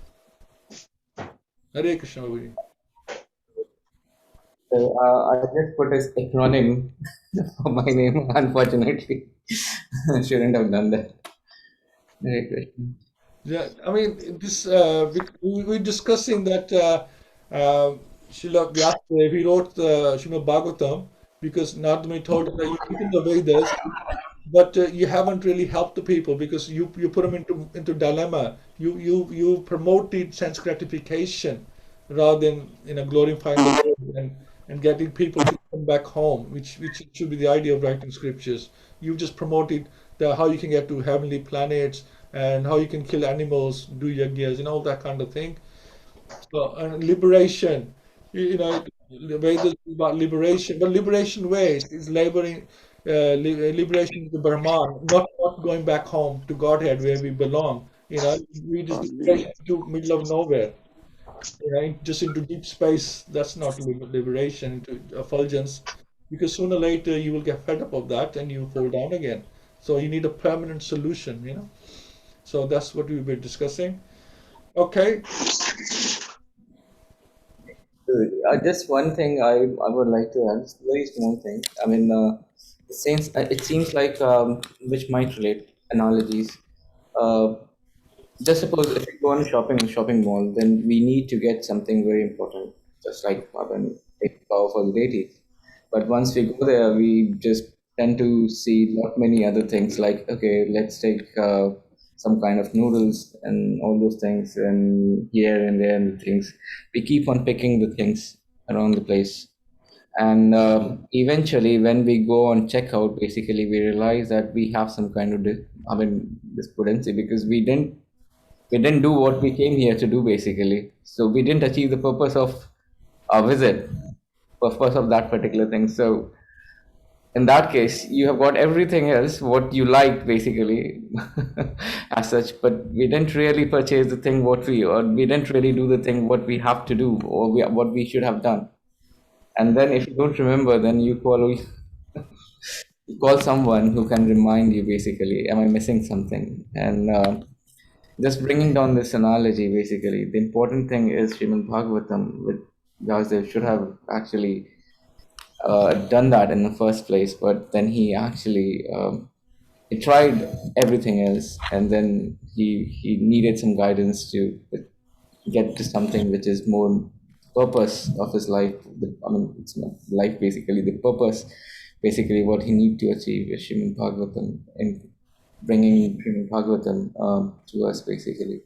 Hare Krishna, Prabhuji. So I just put as acronym for my name. Unfortunately, shouldn't have done that. Hare Krishna. Yeah, I mean, this we're discussing that Srila Vyasadeva, he wrote the Srimad Bhagavatam because Narada told him that you put in the Vedas, but you haven't really helped the people because you put them into dilemma. You promoted sense gratification rather than glorifying the Lord and getting people to come back home, which should be the idea of writing scriptures. You just promoted how you can get to heavenly planets and how you can kill animals, do yajnas, all that kind of thing. So, and liberation, the Vedas is about liberation, but liberation ways is liberation to Brahman, not going back home to Godhead where we belong. We just liberation to middle of nowhere. Just into deep space. That's not liberation, into effulgence, because sooner or later you will get fed up of that and you fall down again. So you need a permanent solution. So that's what we've been discussing. Okay. Just one thing I would like to add, just a very small thing. I mean, it seems like which might relate analogies. Just suppose if we go on shopping mall, then we need to get something very important, just like big powerful deities. But once we go there, we just tend to see not many other things like, okay, let's take some kind of noodles and all those things, and here and there and things. We keep on picking the things around the place. And eventually, when we go on checkout, basically we realize that we have some kind of discrepancy because we didn't do what we came here to do, basically. So we didn't achieve the purpose of our visit, purpose of that particular thing. So in that case, you have got everything else, what you like, basically, as such, but we didn't really purchase the thing or we didn't really do the thing what we have to do or what we should have done. And then if you don't remember, then you call someone who can remind you, basically, am I missing something? And just bringing down this analogy, basically, the important thing is Srimad Bhagavatam, with Vyasadeva should have actually done that in the first place, but then he actually he tried everything else, and then he needed some guidance to get to something which is more purpose of his life. It's not life basically. The purpose, basically, what he need to achieve is Srimad Bhagavatam, and bringing Srimad Bhagavatam to us basically.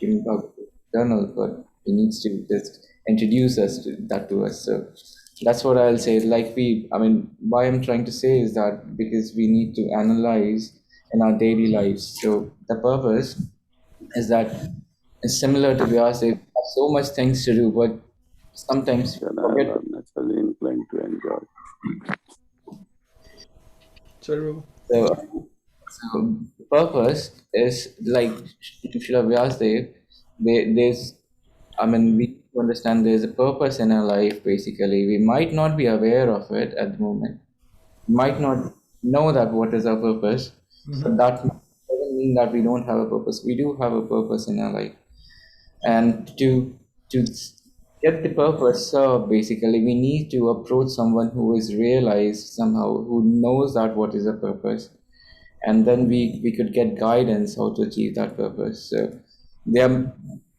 Srimad Bhagavatam is eternal, but he needs to just introduce us to that to us. So that's what I'll say. Like why I'm trying to say is that because we need to analyze in our daily lives. So the purpose is that it's similar to Vyasadeva. So much things to do, but sometimes we Then I forget. am naturally inclined to enjoy. Sorry, So purpose is like Srila Vyasadeva. There's, we need to understand there's a purpose in our life. Basically, we might not be aware of it at the moment. We might not know that what is our purpose, but that doesn't mean that we don't have a purpose. We do have a purpose in our life, and to get the purpose served, basically, we need to approach someone who is realized somehow, who knows that what is a purpose, and then we could get guidance how to achieve that purpose. So, Srimad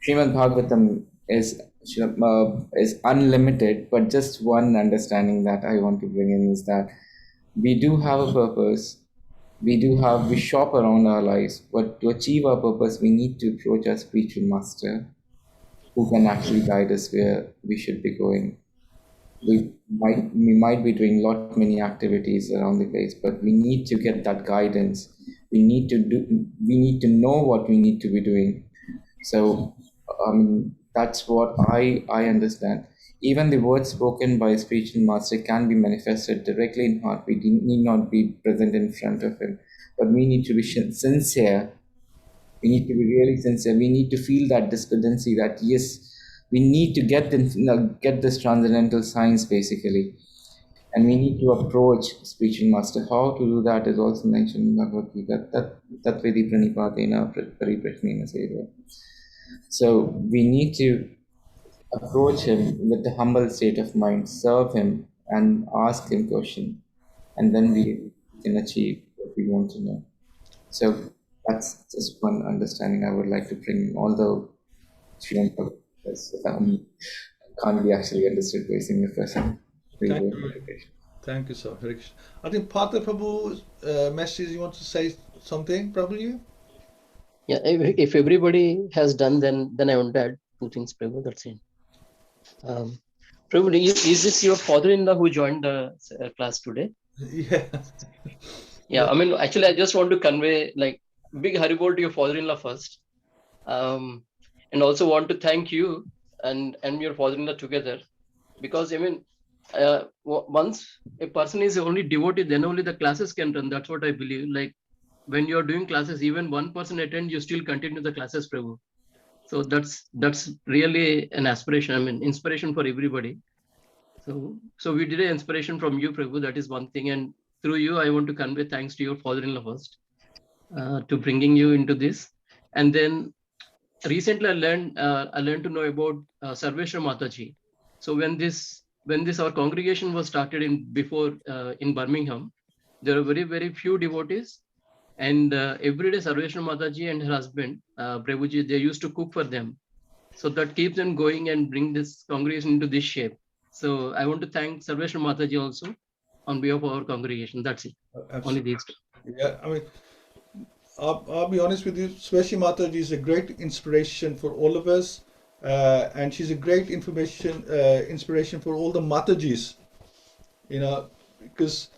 Bhagavatam is unlimited, but just one understanding that I want to bring in is that we do have a purpose. We shop around our lives, but to achieve our purpose, we need to approach our spiritual master who can actually guide us where we should be going. We might be doing many activities around the place, but we need to get that guidance. We need to know what we need to be doing. So that's what I understand. Even the words spoken by a spiritual master can be manifested directly in heart. We need not be present in front of him, but we need to be sincere. We need to be really sincere. We need to feel that discordancy, that yes, we need to get this transcendental science basically, and we need to approach spiritual master. How to do that is also mentioned in Bhagavad-Gita. That Vedi Pranipadena Pariprashnena Seva. So we need to approach him with a humble state of mind, serve him, and ask him questions, and then we can achieve what we want to know. So that's just one understanding I would like to bring, although Sri can't be actually understood by a single person. Thank you, sir. Hare Krishna. I think Partha Prabhu's message, you want to say something, Prabhuji? Yeah, if everybody has done, then I want to add two things, Prabhu. That's it. Prabhu, is this your father-in-law who joined the class today? Yeah. Yeah, actually, I just want to convey big haribol to your father-in-law first, and also want to thank you and your father-in-law together, because once a person is only devotee, then only the classes can run. That's what I believe. Like when you're doing classes, even one person attend, you still continue the classes, Prabhu. So that's really an aspiration. Inspiration for everybody. So we did an inspiration from you, Prabhu. That is one thing, and through you, I want to convey thanks to your father-in-law first, to bringing you into this. And then recently, I learned to know about Sarveshwar Mataji. So when this our congregation was started in Birmingham, there were very, very few devotees, and every day Sarveshwar Mataji and her husband Prabhuji, they used to cook for them. So that keeps them going and bring this congregation into this shape. So I want to thank Sarveshwar Mataji also on behalf of our congregation. That's it. Only these two. Yeah, I'll be honest with you, Swashi Mataji is a great inspiration for all of us, and she's a great inspiration for all the Matajis, because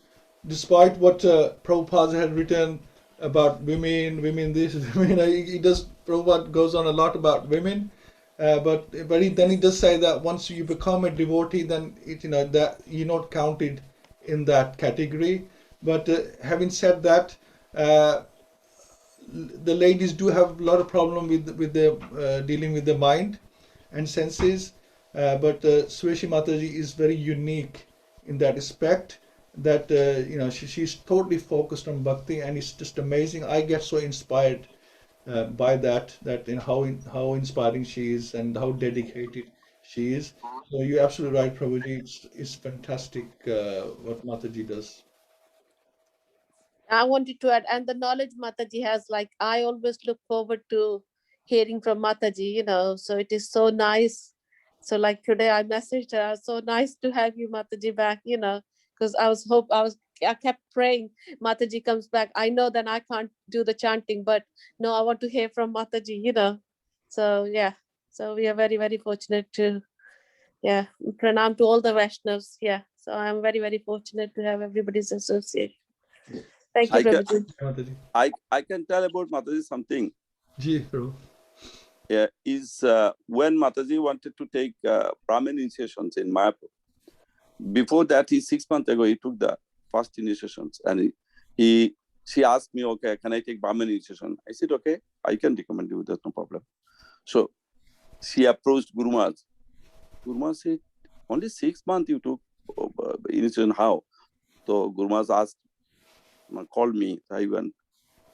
despite what Prabhupada had written about women this, Prabhupada goes on a lot about women, but then he does say that once you become a devotee, then that you're not counted in that category. But having said that, the ladies do have a lot of problem with the dealing with the mind and senses, but Swashi Mataji is very unique in that aspect, that she's totally focused on bhakti, and it's just amazing. I get so inspired by that how inspiring she is and how dedicated she is. So you're absolutely right, Prabhuji. It's fantastic what Mataji does. I wanted to add, and the knowledge Mataji has, I always look forward to hearing from Mataji, so it is so nice So like today I messaged her, so nice to have you, Mataji, back, because I kept praying Mataji comes back. I know that I can't do the chanting, but no, I want to hear from Mataji. So yeah, so we are very, very fortunate to, pranam to all the Vaishnavas. Yeah, so I'm very, very fortunate to have everybody's association. Thank you, Prabhuji. Mataji. I can tell about Mataji something. Ji, Prabhu. Yeah, when Mataji wanted to take Brahmin initiations in Mayapur. Before that, 6 months ago, he took the first initiations, and she asked me, okay, can I take Brahmin initiation? I said, okay, I can recommend you. There's no problem. So she approached Guru Maharaj. Guru Maharaj said, only 6 months you took initiation. How? So Guru Maharaj called me. I went.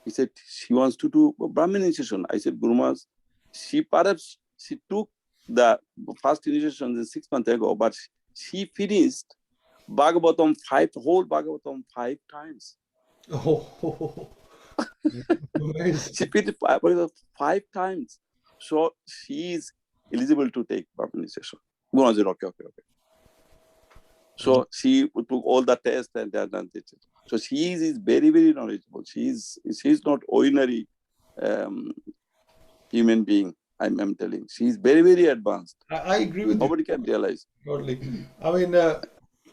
He said, she wants to do Brahmin initiation. I said, Guru Maharaj, she took the first initiation 6 months ago, but she finished Bhagavatam whole Bhagavatam 5 times. Oh, amazing. She finished Bhagavatam 5 times. So she is eligible to take Brahmin initiation. Guru Maharaj said, okay. So she took all the tests and done it. So she is very, very knowledgeable. She's not ordinary human being. I'm telling. She's very, very advanced. I agree with Nobody you. can realize. Totally. I mean,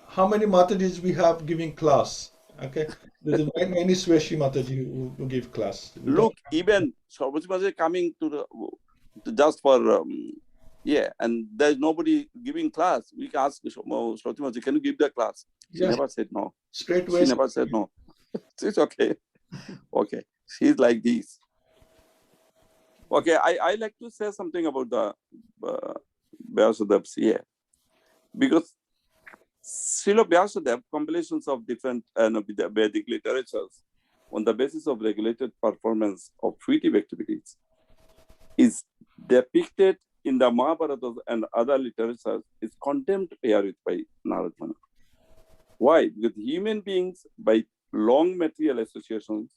how many Matajis we have giving class? Okay, there's many Swashi Mataji who give class. Look, even Sarvati Maharaj coming to just for and there's nobody giving class. We can ask Sarvati Maharaj, can you give the class? She Yes. never said no. Straight away. She never said no. It's okay. Okay, she's like this. Okay, I like to say something about the Vyasadevs here, because Srila Vyasadeva compilations of different Vedic literatures on the basis of regulated performance of fruitive activities is depicted in the Mahabharata and other literatures is condemned herewith by Narada. Why? Because human beings, by long material associations,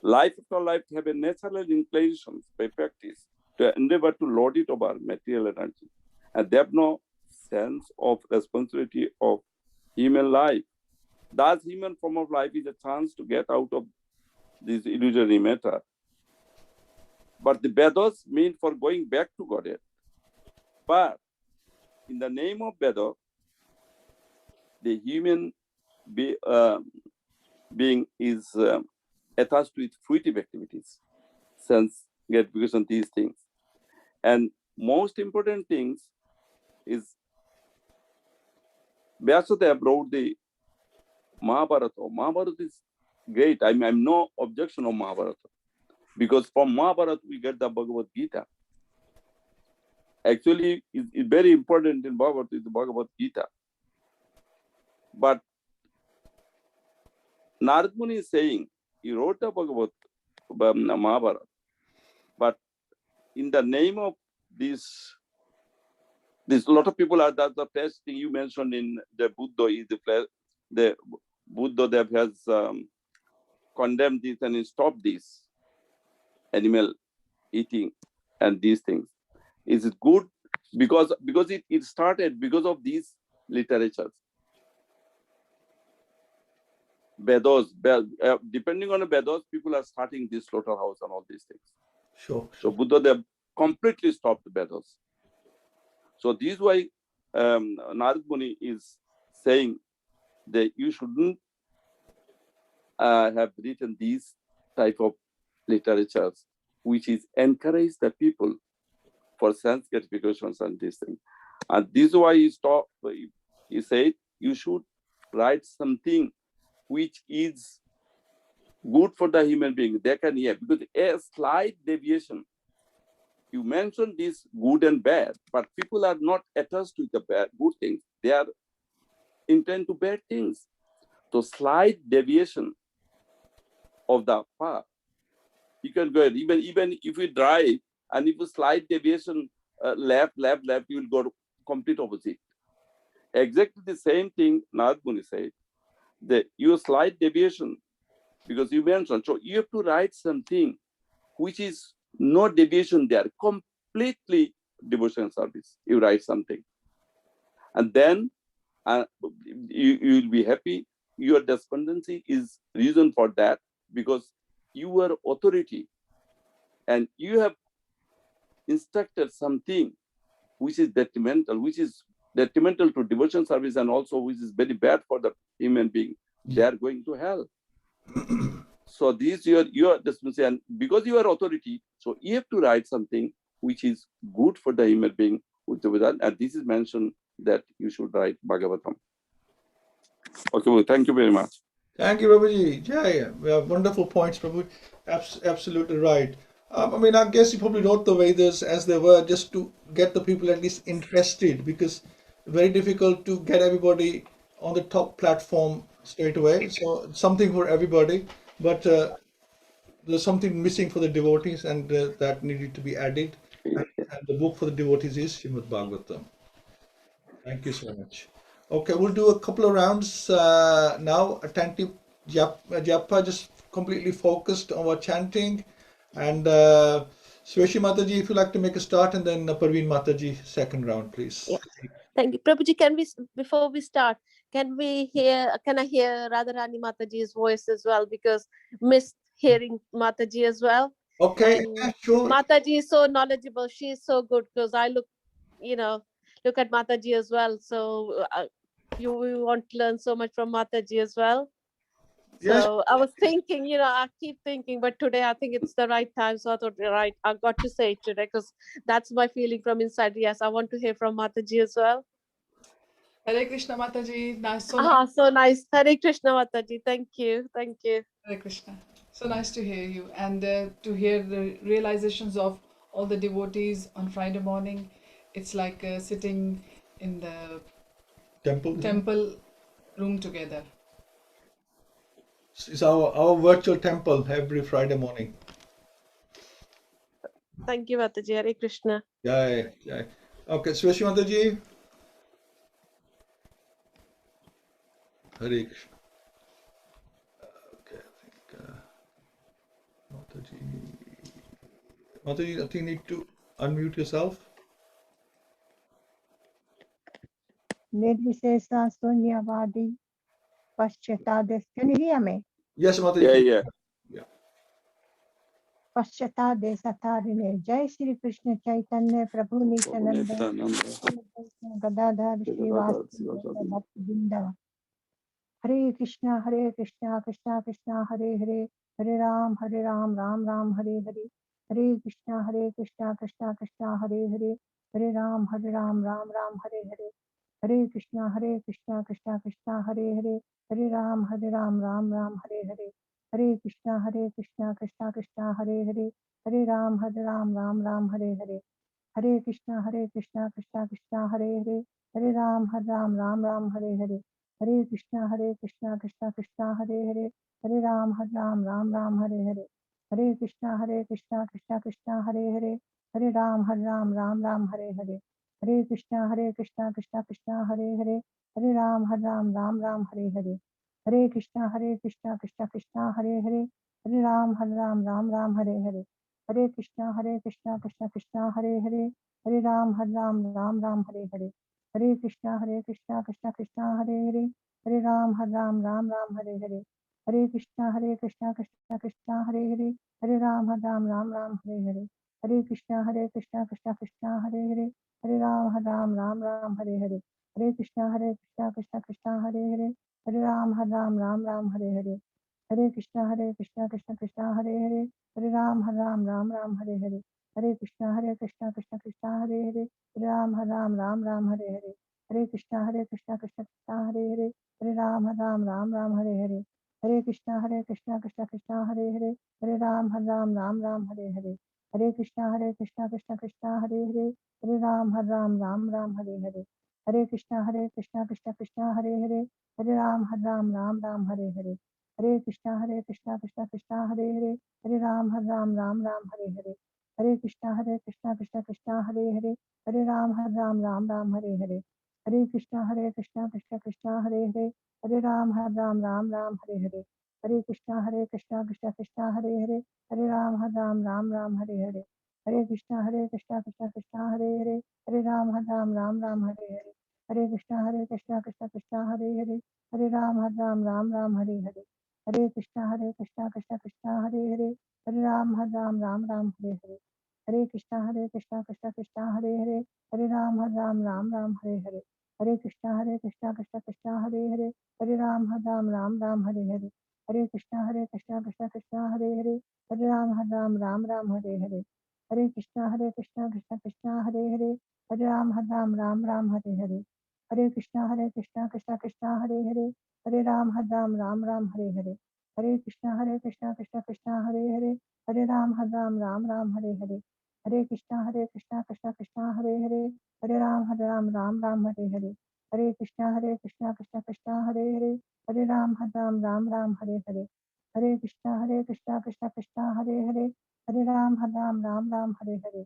life after life, have a natural inclination by practice to endeavor to lord it over material energy. And they have no sense of responsibility of human life. Thus, human form of life is a chance to get out of this illusory matter. But the Vedas mean for going back to Godhead. But in the name of Veda, the human being is attached with fruitive activities, sense gratification, these things. And most important things is Vyasadeva wrote the Mahabharata. Mahabharata is great. I'm no objection of Mahabharata, because from Mahabharata we get the Bhagavad-Gita. Actually, it's very important in Bhagavad is the Bhagavad-Gita. But Narada Muni is saying he wrote the Mahabharata, but in the name of this lot of people are that the first thing you mentioned in the Buddha is the Buddha that has condemned this and stopped this animal eating and these things. Is it good? Because it started because of these literatures. Vedas, depending on the Vedas, people are starting this slaughterhouse and all these things. Sure. So Buddha, they completely stopped the Vedas. So this is why Narada Muni is saying that you shouldn't have written these type of literatures, which is encourage the people for sense gratifications and these things. And this is why he said you should write something which is good for the human being. They can hear, because a slight deviation, you mentioned this good and bad, but people are not attached to the good things. They are intent to bad things. So slight deviation of the path, you can go even if you drive and if a slight deviation left, you will go to complete opposite. Exactly the same thing Narada Muni said. That your slight deviation, because you mentioned, so you have to write something which is no deviation there, completely devotion service. You write something, and then you will be happy. Your despondency is reason for that, because you are authority and you have instructed something which is detrimental to devotion service, and also which is very bad for the human being. They are going to hell. So this your despondency, and because you are authority, so you have to write something which is good for the human being. And this is mentioned that you should write Bhagavatam. Okay, well, thank you very much. Thank you, Prabhuji. Yeah, we have wonderful points, Prabhu. Absolutely right. I mean, I guess you probably wrote the Vedas as they were just to get the people at least interested, because very difficult to get everybody on the top platform straight away. So something for everybody, but there's something missing for the devotees, and that needed to be added. And the book for the devotees is Srimad Bhagavatam. Thank you so much. Okay, we'll do a couple of rounds now. Attentive Japa, just completely focused on our chanting. And Sveshi Mataji, if you'd like to make a start, and then Parveen Mataji, second round, please. Yeah. Thank you. Prabhuji, can we, before we start, can I hear Radharani Mataji's voice as well? Because missed hearing Mataji as well. Okay, And yeah, sure. Mataji is so knowledgeable. She is so good, because I look at Mataji as well. So we want to learn so much from Mataji as well. Yes. So I was thinking, I keep thinking, but today I think it's the right time. So I thought, right, I got to say it today, because that's my feeling from inside. Yes, I want to hear from Mataji as well. Hare Krishna Mataji, nice. So nice. Hare Krishna Mataji. Thank you. Hare Krishna. So nice to hear you, and to hear the realizations of all the devotees on Friday morning. It's like sitting in the temple room together. It's our virtual temple every Friday morning. Thank you, Mataji. Hare Krishna. Yeah. Okay, Sveshi Mataji. Hare Krishna. Okay, I think Mataji, I think you need to unmute yourself. Nirvisesa Sunyavadi Paschatades. Can you hear me? Yes, Mataji. Yeah. Paschatades Atharine. Jai Sri Krishna Chaitanya Prabhu Nityananda Gadadhar Srivastava Bhakti Vrindavan. Hare Krishna, Krishna Krishna, Hare Hare, Hare Ram, Ram Ram, Hare Hare. Hare Krishna, Krishna Krishna, Hare Hare, Hare Ram, Ram Ram, Hare Hare. Hare Krishna, Krishna Krishna, Hare Hare, Hare Ram, Ram Ram, Hare Hare. Hare Krishna, Krishna Krishna, Hare Hare, Hare Ram, Ram Ram, Hare Hare. Hare Krishna, Krishna Krishna, Hare Hare, Hare Ram, Ram Ram, Hare Hare. Hare Krishna, Krishna Krishna, Hare Hare, Hare Ram, Ram Ram, Hare Hare. Hare Krishna, Krishna Krishna, Hare Hare, Hare Ram, Ram Ram, Hare Hare. Hare Krishna, Krishna Krishna, Hare Hare, Hare Ram, Ram Ram, Hare Hare. Hare Krishna, Krishna Krishna, Hare Hare, Hare Ram, Ram Hare Hare. Hare Krishna, Krishna Krishna, Hare Hare, Hare Ram, Ram Hare Hare. Hare Krishna, Krishna Krishna, Hare Hare, Hare Ram, Ram Hare Hare. Hare Krishna, Krishna Krishna, Hare Hare, Hare Ram, Ram Hare Hare. Hare Krishna, Krishna Krishna, Hare Hare, Hare Ram, Ram Hare Hare. Hare Krishna, Krishna Krishna, Hare Hare, Hare Ram, Ram Hare Hare. Hare Krishna, Krishna Krishna, Hare Hare, Hare Ram, Ram Hare Hare. Hare Krishna, Krishna Krishna, Hare Hare, Hare Ram, Ram Hare Hare. Hare Krishna, Krishna Krishna, Hare Hare, Hare Ram, Ram Hare Hare. Hare Krishna, Krishna Krishna, Hare Hare, Hare Ram, Ram Hare Hare. Hare Krishna, Krishna Krishna, Hare Hare, Hare Ram, Ram Hare Hare. Hare Krishna, Krishna Krishna, Hare Hare, Hare Ram, Ram Hare Hare. Hare Krishna, Krishna Krishna, Hare Hare, Hare Ram, Ram Hare Hare. Hare Krishna, Krishna Krishna, Hare Hare, Hare Ram, Ram Hare Hare. Hare Krishna, Krishna Krishna, Hare Hare, Hare Ram, Ram Hare Hare. Hare Krishna, Krishna Krishna, Hare Hare, Hare Ram, Ram Hare Hare. Hare Krishna Krishna Krishna Hare Hare, Hare Ram Ram Ram Hare Hare, Hare Krishna Krishna Krishna Hare Hare, Hare Ram Ram Hare Hare, Hare Krishna Krishna Krishna Hare Hare, Hare Ram Ram Hare Hare, Hare Krishna Krishna Krishna Hare Hare, Hare Ram Ram Hare Hare, Hare Krishna Krishna Krishna Hare Hare, Hare Ram Ram Hare Hare, Hare Krishna Krishna Krishna Hare Hare, Hare Ram Ram Hare Hare, Hare Krishna Krishna Krishna Hare Hare, Hare Ram Ram Hare Hare, Hare Krishna Krishna Krishna Hare Hare, Hare Ram Ram Hare Hare, Hare Krishna Krishna Hare Hare, Hare Ram Ram Hare Hare, Hare Krishna Krishna Hare Hare, Hare Ram Ram Hare Hare, Hare Krishna Krishna Hare Hare, Hare Ram Ram Hare Hare, Hare Krishna Krishna Hare Hare, Hare Ram Ram Hare Hare, Hare Krishna Krishna Krishna Hare Hare, Hare Ram Ram Hare Hare,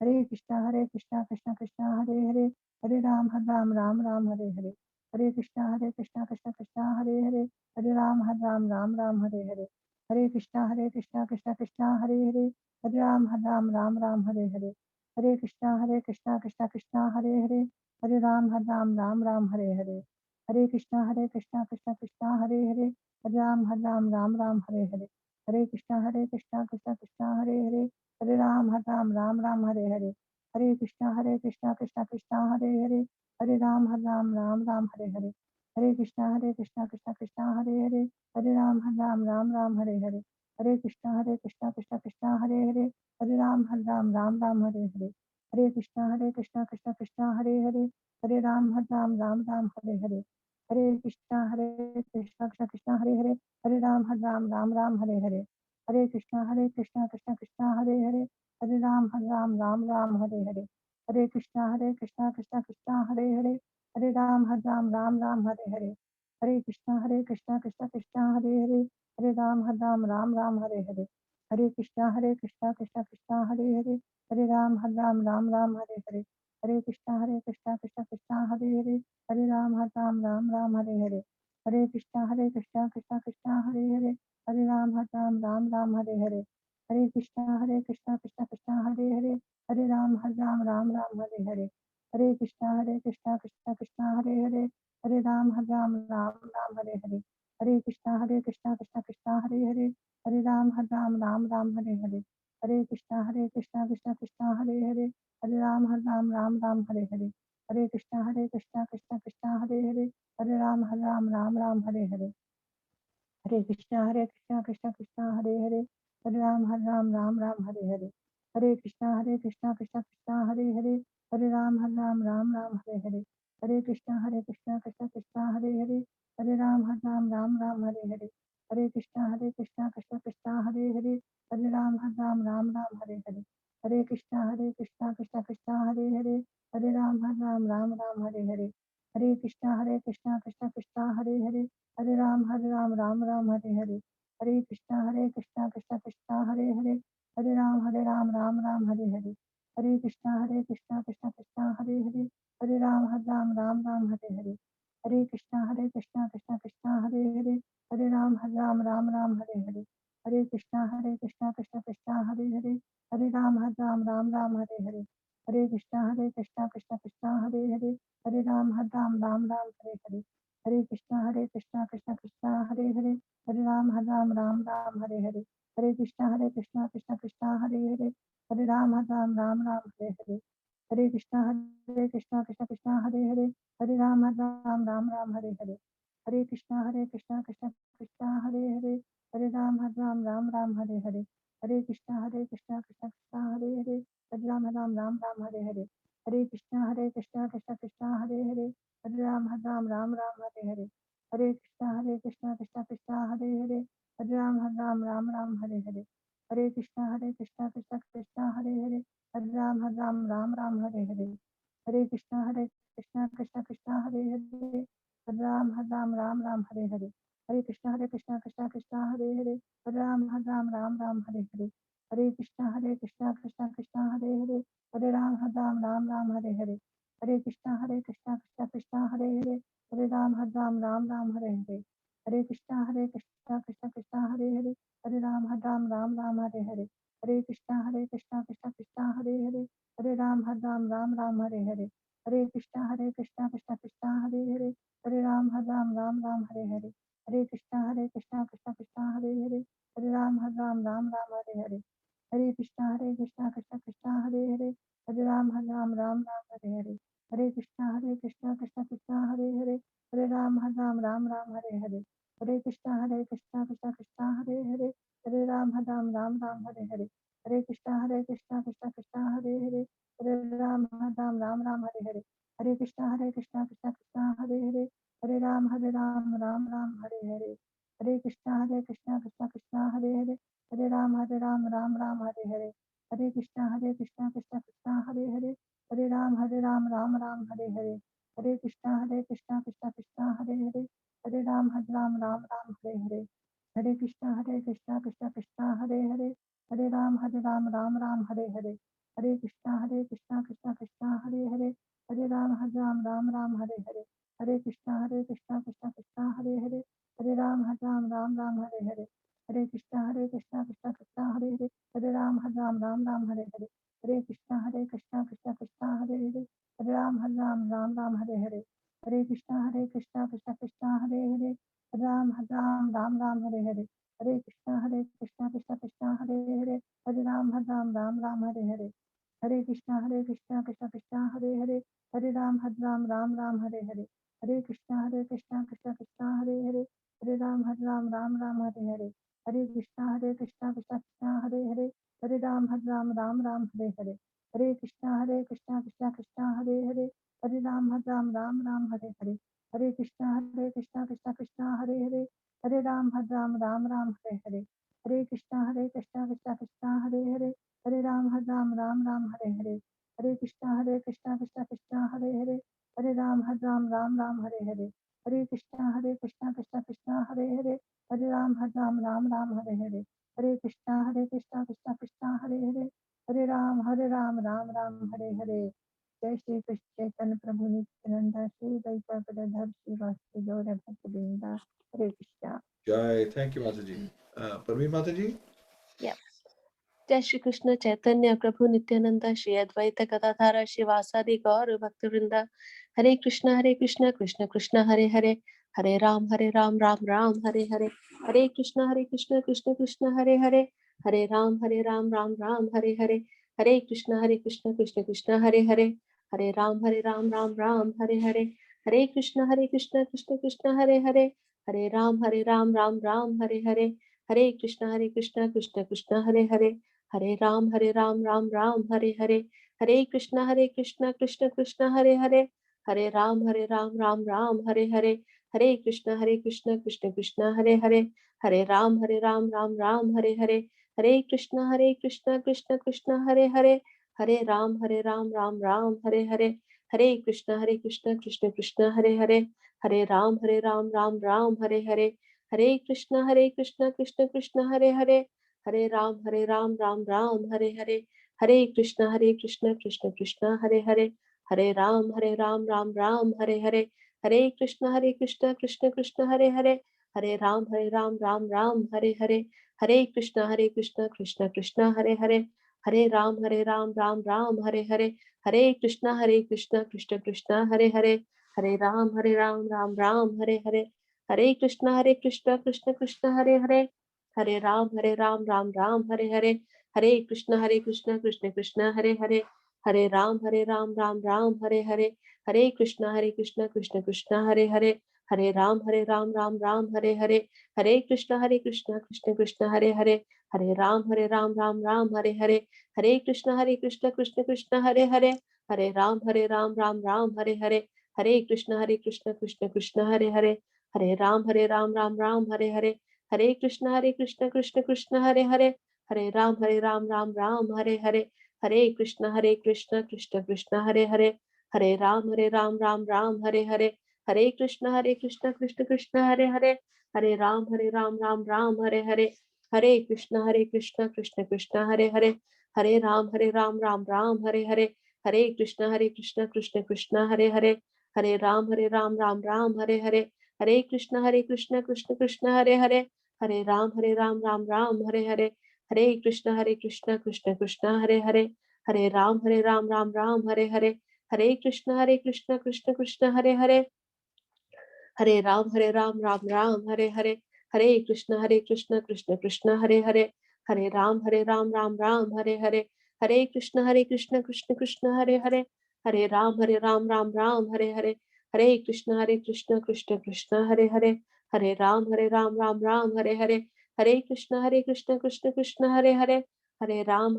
Hare Krishna Krishna Krishna Hare Hare, Hare Ram Ram Hare Hare, Hare Krishna Krishna Krishna Hare Hare, Hare Ram Ram Hare Hare, Hare Krishna Krishna Hare Hare, Hare Ram Ram Hare Hare, Hare Krishna Krishna Krishna Hare Hare, Hare Ram Ram Hare Hare, Hare Krishna Krishna Krishna Hare Hare, Hare Ram Ram Hare Hare, Hare Krishna Krishna Krishna Hare Hare, Hare Ram Ram Hare Hare, Hare Krishna Krishna Krishna Hare Hare, Hare Ram Ram Hare Hare, Hare Krishna Krishna Krishna Hare Hare, Hare Ram Ram Hare Hare, Hare Krishna Krishna Krishna Hare Hare, Hare Ram Ram Hare Hare, Hare Krishna Krishna Hare Hare, Hare Ram Ram Hare Hare, Hare Krishna Krishna Krishna Hare Hare, Hare Ram Ram Hare Hare, Hare Krishna Krishna Krishna Hare Hare, Hare Ram Ram Hare Hare, Hare Krishna Krishna Krishna Hare Hare, Hare Ram Ram Hare Hare, Hare Krishna Krishna Krishna Hare Hare, Hare Ram Ram Hare Hare, Hare Krishna Krishna Krishna Hare Hare, Hare Ram Ram Hare Hare, Hare Krishna Krishna Krishna Hare Hare, Hare Ram Ram Hare Hare, Hare Krishna Krishna Krishna Hare Hare, Hare Ram Ram Hare Hare, Hare Krishna Krishna Krishna Hare Hare, Hare Ram Ram Hare Hare, Hare Krishna Krishna Krishna Hare Hare, Hare Ram Ram Hare Hare, Hare Krishna Krishna Krishna Hare Hare, Hare Ram Ram Hare Hare, Hare Krishna Krishna Krishna Hare Hare, Hare Ram Ram Hare Hare, Hare Krishna Krishna Krishna Hare Hare, Hare Ram Hare Hare, Hare Krishna Krishna Krishna Hare Hare, Hare Ram Ram Hare Hare, Hare Krishna Krishna Krishna Hare Hare, Hare Ram Ram Hare Hare, Hare Krishna Krishna Krishna Hare Hare, Hare Ram Ram Hare Hare, Hare Krishna Krishna Krishna Hare Hare, Hare Ram Ram Hare Hare, Hare Krishna Krishna Krishna Hare Hare, Hare Ram Ram Hare Hare, Hare Krishna Krishna Krishna Hare Hare, Hare Ram Ram Hare Hare, Hare Krishna Krishna Krishna Hare Hare, Hare Ram Ram Hare Hare, Hare Krishna Krishna Krishna Hare Hare, Hare Ram Ram Hare Hare, Hare Krishna Krishna Krishna Hare Hare, Hare Ram Ram Hare Hare, Hare Krishna Krishna Krishna Hare Hare, Hare Ram Ram Hare Hare, Hare Krishna Krishna Krishna Hare Hare, Hare Ram Ram Hare Hare, Hare Krishna Krishna Krishna Hare Hare, Hare Ram Ram Hare Hare, Hare Krishna Krishna Krishna Hare Hare, Hare Ram Ram Hare Hare, Hare Krishna Krishna Krishna Hare Hare, Hare Ram Ram Hare Hare, Hare Krishna Krishna Krishna Hare Hare, Hare Ram Ram Hare Hare, Hare Krishna Krishna Krishna Hare Hare, Hare Ram Ram Hare Hare, Hare Krishna Krishna Hare Hare, Hare Ram Ram Hare Hare, Hare Krishna Krishna Krishna Hare Hare, Hare Ram Ram Hare Hare, Hare Krishna Krishna Krishna Hare Hare, Hare Ram Ram Hare Hare, Hare Krishna Krishna Krishna Hare Hare, Hare Ram Ram Hare Hare, Hare Krishna Krishna Krishna Hare Hare, Hare Ram Ram Hare Hare, Hare Krishna Krishna Hare Hare, Hare Ram Ram Hare Hare, Hare Krishna Krishna Krishna Hare Hare, Hare Ram Ram Hare Hare, Hare Krishna Krishna Krishna Hare Hare, Hare Ram Ram Ram Hare Hare, Hare Krishna Krishna Krishna Hare Hare, Hare Ram Ram Hare Hare, Hare Krishna Krishna Krishna Hare Hare, Hare Ram Ram Hare Hare, Hare Krishna Krishna Krishna Hare Hare, Hare Ram Ram Hare Hare, Hare Krishna Krishna Krishna Hare Hare, Hare Ram Ram Hare Hare, Hare Krishna Krishna Krishna Hare Hare, Hare Ram Ram Hare Hare, Hare Krishna Krishna Krishna Hare Hare, Hare Ram Ram Hare Hare, Hare Krishna Krishna Krishna Hare Hare, Hare Ram Ram Hare Hare, Hare Krishna Krishna Krishna Hare Hare, Hare Ram Ram Hare Hare, Hare Krishna Krishna Krishna Hare Hare, Hare Ram Ram Hare Hare, Hare Krishna Krishna Krishna Hare Hare, Hare Ram Ram Hare Hare, Hare Krishna Krishna Krishna Hare Hare, Hare Ram Ram Hare Hare, Hare Krishna Krishna Krishna Hare Hare, Hare Ram Ram Hare Hare, Hare Krishna Krishna Krishna Hare Hare, Hare Ram Ram Hare Hare, Hare Krishna Krishna Krishna Hare Hare, Hare Ram Ram Hare Hare, Hare Krishna Krishna Krishna Hare Hare, Hare Ram Ram Hare Hare, Hare Krishna Krishna Krishna Hare Hare, Hare Ram Ram Hare Hare, Hare Krishna Krishna Krishna Hare Hare, Hare Ram Ram Hare Hare, Hare Krishna Krishna Krishna Hare Hare, Hare Ram Ram Hare Hare, Hare Krishna Krishna Krishna Hare Hare, Hare Ram Ram Hare Hare, Hare Krishna Krishna Krishna Hare Hare, Hare Ram Ram Hare Hare, Hare Krishna Krishna Krishna Hare Hare, Hare Ram Ram Hare Hare, Hare Krishna Krishna Krishna Hare Hare, Hare Ram Ram Hare Hare, Hare Krishna Krishna Krishna Hare Hare, Hare Ram Ram Hare Hare, Hare Krishna Krishna Krishna Hare Hare, Hare Ram Ram Hare Hare, Hare Krishna Krishna Krishna Hare Hare, Hare Ram Ram Hare Hare, Hare Krishna Krishna Hare Hare, Hare Ram Ram Hare Hare. जय श्री कृष्ण चैतन्य प्रभु नित्यानंद श्री द्वैत गदाधर श्रीवासदि गौर भक्तवृंदा हरे Krishna. Jai. Thank you, Mataji. Parvi Mataji. Yeah. Jai Shri Krishna Chaitanya Prabhu Nityananda Shri Advaita Gadadhara Shivasadi Gaur Bhaktivinoda. Hare Krishna Krishna Krishna Hare Hare, Hare Ram Ram Ram Hare Hare, Hare Krishna Krishna Krishna Hare Hare, Hare Ram Ram Ram Hare Hare, Hare Krishna Krishna Hare Hare, Hare Ram Ram Hare Hare, Hare Krishna Krishna Hare Hare, Hare Ram Ram Hare Hare, Hare Krishna Krishna Hare Hare, Hare Ram Ram Hare Hare, Hare Krishna Krishna Krishna Hare Hare, Hare Ram Ram Hare Hare, Hare Krishna Krishna Krishna Hare Hare, Hare Ram Ram Hare Hare, Hare Krishna Krishna Krishna Hare Hare, Hare Ram Ram Hare Hare, Hare Krishna Krishna Krishna Hare Hare, Hare Ram Ram Hare Hare, Hare Krishna Krishna Krishna Hare Hare, Hare Ram Ram Hare Hare, Hare Krishna Krishna Krishna Hare Hare, Hare Ram Ram Hare Hare, Hare Krishna Krishna Krishna Hare Hare, Hare Ram Ram Hare Hare, Hare Krishna Krishna Krishna Hare Hare, Hare Ram Ram Hare Hare, Hare Krishna Krishna Krishna Hare Hare, Hare Ram Ram Hare Hare, Hare Krishna Krishna Krishna Hare Hare, Hare Ram Ram Hare Hare, Hare Krishna Krishna Krishna Hare Hare, Hare Ram Ram Hare Hare, Hare Krishna Krishna Krishna Hare Hare, Hare Ram Ram Hare Hare, Hare Krishna Krishna Krishna Hare Hare, Hare Ram Ram Hare Hare, Hare Krishna Krishna Krishna Hare Hare, Hare Ram Ram Hare Hare, Hare Krishna Krishna Krishna Hare Hare, Hare Ram Ram Hare Hare, Hare Krishna Krishna Krishna Hare Hare, Hare Ram Ram Hare Hare, Hare Krishna Krishna Krishna Hare Hare, Hare Ram Ram Hare Hare, Hare Krishna Krishna Krishna Hare Hare, Hare Ram Ram Hare Hare, Hare Krishna Krishna Krishna Hare Hare, Hare Ram Ram Hare Hare, Hare Krishna Krishna Krishna Hare Hare, Hare Ram Ram Hare Hare, Hare Krishna Krishna Krishna Hare Hare, Hare Ram Ram Hare Hare, Hare Krishna Krishna Krishna Hare Hare, Hare Ram Ram Ram Hare Hare, Hare Krishna Krishna Krishna Hare Hare, Hare Ram Ram Ram Hare Hare, Hare Krishna Krishna Krishna Hare Hare, Hare Ram Ram Ram Hare Hare, Hare Krishna Krishna Krishna Hare Hare, Hare Ram Ram Ram Hare Hare, Hare Krishna Krishna Krishna Hare Hare, Hare Ram Ram Ram Hare Hare, Hare Krishna Krishna Krishna Hare Hare, Hare Ram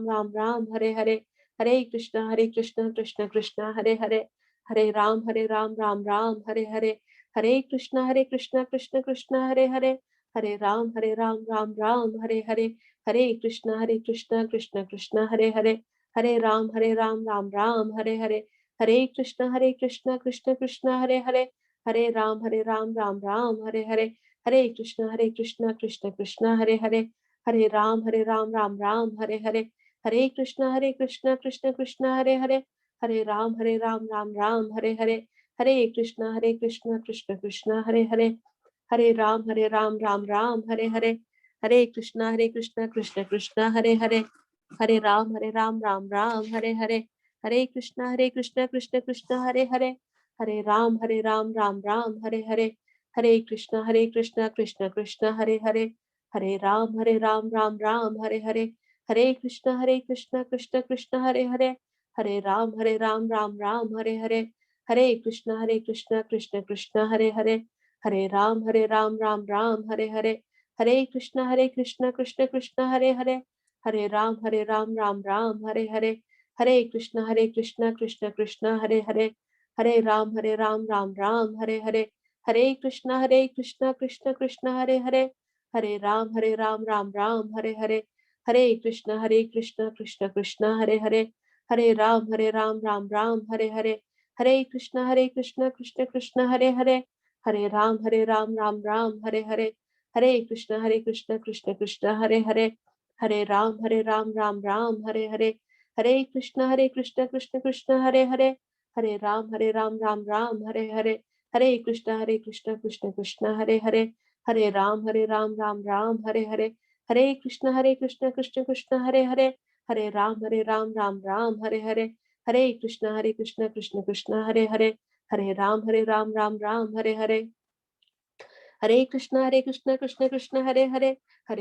Ram Ram Hare Hare, Hare Krishna Krishna Krishna Hare Hare, Hare Ram Ram Ram Hare Hare, Hare Krishna Krishna Krishna Hare Hare, Hare Ram Ram Ram Hare Hare, Hare Krishna Krishna Krishna Hare Hare, Hare Ram Ram Ram Hare Hare, Hare Krishna Krishna Krishna Hare Hare, Hare Ram Ram Ram Hare Hare, Hare Krishna Krishna Krishna Hare Hare, Hare Ram Ram Ram Hare Hare, Hare Krishna Krishna Krishna Hare Hare, Hare Ram Ram Ram Hare Hare, Hare Krishna Krishna Krishna Hare Hare, Hare Ram Ram Ram Hare Hare, Hare Krishna Krishna Krishna Hare Hare, Hare Ram Ram Ram Hare Hare, Hare Krishna Krishna Krishna Hare Hare, Hare Ram Ram Ram Hare Hare, Hare Krishna Krishna Krishna Hare Hare, Hare Ram Ram Ram Hare Hare, Hare Krishna Krishna Krishna Hare Hare, Hare Ram Ram Ram Hare Hare, Hare Krishna Krishna Krishna Hare Hare, Hare Ram Ram Ram Hare Hare, Hare Krishna Krishna Krishna Hare Hare, Hare Ram Ram Ram Hare Hare, Hare Krishna Krishna Krishna Hare Hare, Hare Ram Ram Ram Hare Hare, Hare Krishna Krishna Krishna Hare Hare, Hare Ram Ram Ram Hare Hare, Hare Krishna Krishna Krishna Hare Hare, Hare Ram Ram Ram Hare Hare, Hare Krishna Krishna Krishna Hare Hare, Hare Ram Ram Ram Hare Hare, Hare Krishna Krishna Krishna Hare Hare, Hare Ram Ram Ram Hare Hare, Hare Krishna Krishna Krishna Hare Hare, Hare Ram Ram Ram Hare Hare, Hare Krishna Krishna Krishna Hare Hare, Hare Ram Ram Ram Hare Hare, Hare Krishna Krishna Krishna Hare Hare, Hare Ram Ram Ram Hare Hare, Hare Krishna Krishna Krishna Hare Hare, Hare Ram Ram Ram Hare Hare, Hare Krishna Krishna Krishna Hare Hare, Hare Ram Ram Ram Hare Hare, Hare Krishna Krishna Krishna Hare Hare, Hare Ram Ram Ram Hare Hare, Hare Krishna Krishna Krishna Hare Hare, Hare Ram Ram Ram Hare Hare, Hare Krishna Krishna Krishna Hare Hare,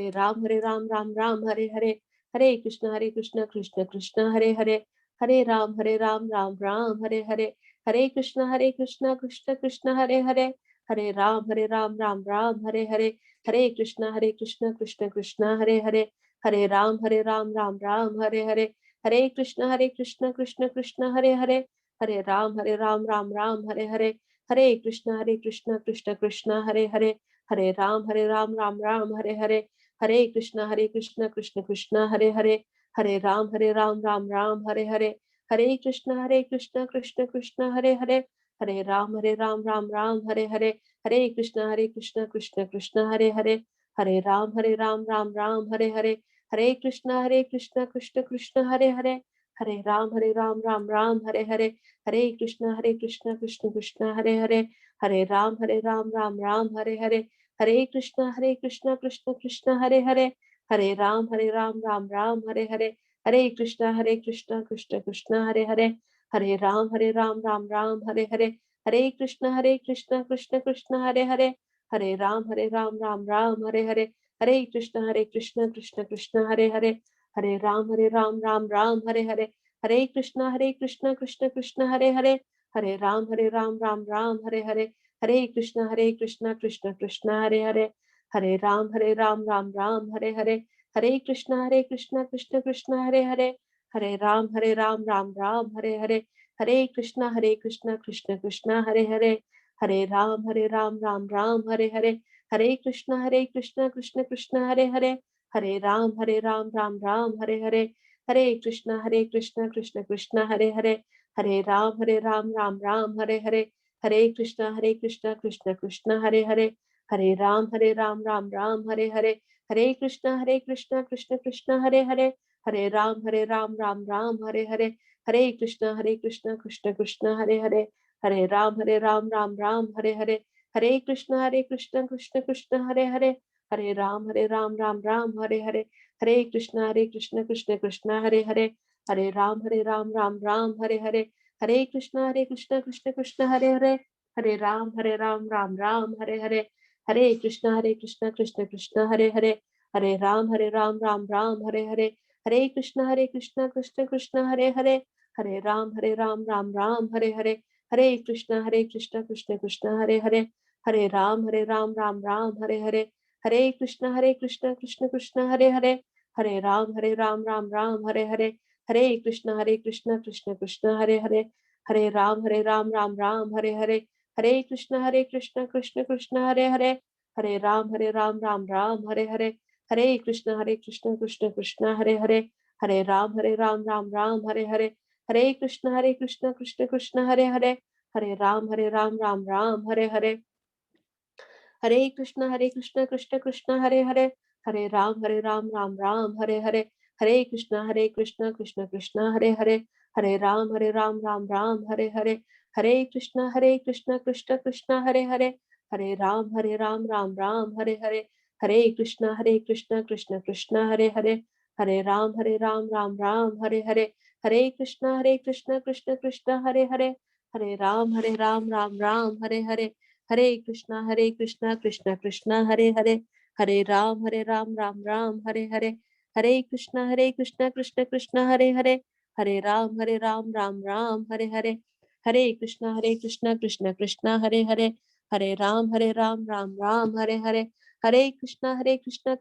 Hare Ram Ram Ram Hare Hare, Hare Krishna Krishna Krishna Hare Hare, Hare Ram Ram Ram Hare Hare, Hare Krishna Krishna Krishna Hare Hare, Hare Ram Ram Ram Hare Hare, Hare Krishna Krishna Krishna Hare Hare, Hare Ram Ram Ram Hare Hare, Hare Krishna Krishna Krishna Hare Hare, Hare Ram Ram Ram Hare Hare, Hare Krishna Krishna Krishna Hare Hare, Hare Ram Ram Ram Hare Hare, Hare Krishna Krishna Krishna Hare Hare, Hare Ram Ram Ram Hare Hare, Hare Krishna Krishna Krishna Hare Hare, Hare Ram Ram Ram Hare Hare, Hare Krishna Krishna Krishna Hare Hare, Hare Ram Ram Ram Hare Hare, Hare Krishna Krishna Krishna Hare Hare, Hare Ram Ram Ram Hare Hare, Hare Krishna Krishna Krishna Hare Hare, Hare Ram Ram Ram Hare Hare, Hare Krishna Krishna Krishna Hare Hare, Hare Ram Ram Ram Hare Hare, Hare Krishna Krishna Krishna Hare Hare, Hare Ram Ram Ram Hare Hare, Hare Krishna Krishna Krishna Hare Hare, Hare Ram Ram Ram Hare Hare, Hare Krishna Krishna Krishna Hare Hare, Hare Ram Ram Ram Hare Hare, Hare Krishna Krishna Krishna Hare Hare, Hare Ram Ram Ram Hare Hare, Hare Krishna Krishna Krishna Hare Hare, Hare Ram Ram Ram Hare Hare, Hare Krishna Krishna Krishna Hare Hare, Hare Ram Ram Ram Hare Hare, Hare Krishna Krishna Krishna Hare Hare, Hare Ram Ram Ram Hare Hare, Hare Krishna Krishna Krishna Hare Hare, Hare Ram Ram Ram Hare Hare, Hare Krishna Krishna Krishna Hare Hare, Hare Ram Ram Ram Hare Hare, Hare Krishna Krishna Krishna Hare Hare, Hare Ram, Ram Ram, Hare Hare, Hare Krishna, Krishna Krishna, Hare Hare, Hare Ram, Ram Ram, Hare Hare, Hare Krishna, Krishna Krishna, Hare Hare, Hare Ram, Ram Ram, Hare Hare, Hare Krishna, Krishna Krishna, Hare Hare, Hare Ram, Ram Ram, Hare Hare, Hare Krishna, Krishna Krishna, Hare Hare, Hare Ram, Ram Ram, Hare Hare, Hare Krishna, Krishna Krishna, Hare Hare, Hare Ram, Ram Ram, Hare Hare, Hare Krishna, Krishna Krishna, Hare Hare, Hare Ram, Ram Ram, Hare Hare, Hare Krishna, Krishna Krishna, Hare Hare, Hare Ram, Ram Ram, Hare Hare, Hare Krishna, Krishna Krishna, Hare Hare, Hare Ram, Ram Ram, Hare Hare, Hare Krishna, Krishna Krishna, Hare Hare, Hare Ram, Ram Ram, Hare Hare, Hare Krishna, Krishna Krishna, Hare Hare, Hare Ram, Ram Ram, Hare Hare, Hare Krishna, Krishna Krishna, Hare Hare, Hare Ram, Ram Ram, Hare Hare, Hare Krishna, Krishna Krishna, Hare Hare, Hare Ram, Ram Ram, Hare Hare, Hare Krishna, Krishna Krishna, Hare Hare, Hare Ram, Ram Ram, Hare Hare, Hare Krishna, Krishna Krishna, Hare Hare, Hare Ram, Ram Ram, Hare Hare, Hare Krishna, Krishna Krishna, Hare Hare, Hare Ram, Ram Ram, Hare Hare, Hare Krishna, Krishna Krishna, Hare Hare, Hare Ram, Ram Ram, Hare Hare, Hare Krishna, Krishna Krishna, Hare Hare, Hare Ram, Ram Ram, Hare Hare, Hare Krishna, Krishna Krishna, Hare Hare, Hare Ram, Ram Ram, Hare Hare, Hare Krishna,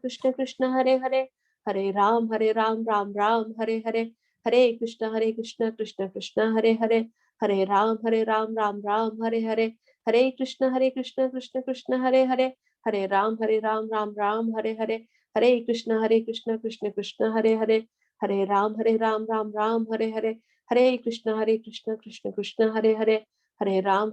Krishna Krishna, Hare Hare, Hare Ram, Ram Ram, Hare Hare, Hare Krishna, Krishna Krishna, Hare Hare, Hare Ram, Ram Ram, Hare Hare, Hare Krishna, Krishna Krishna, Hare Hare, Hare Ram, Ram Ram, Hare Hare, Hare Krishna, Krishna Krishna, Hare Hare, Hare Ram, Ram Ram, Hare Hare, Hare Krishna, Krishna Krishna, Hare Hare, Hare Ram, Ram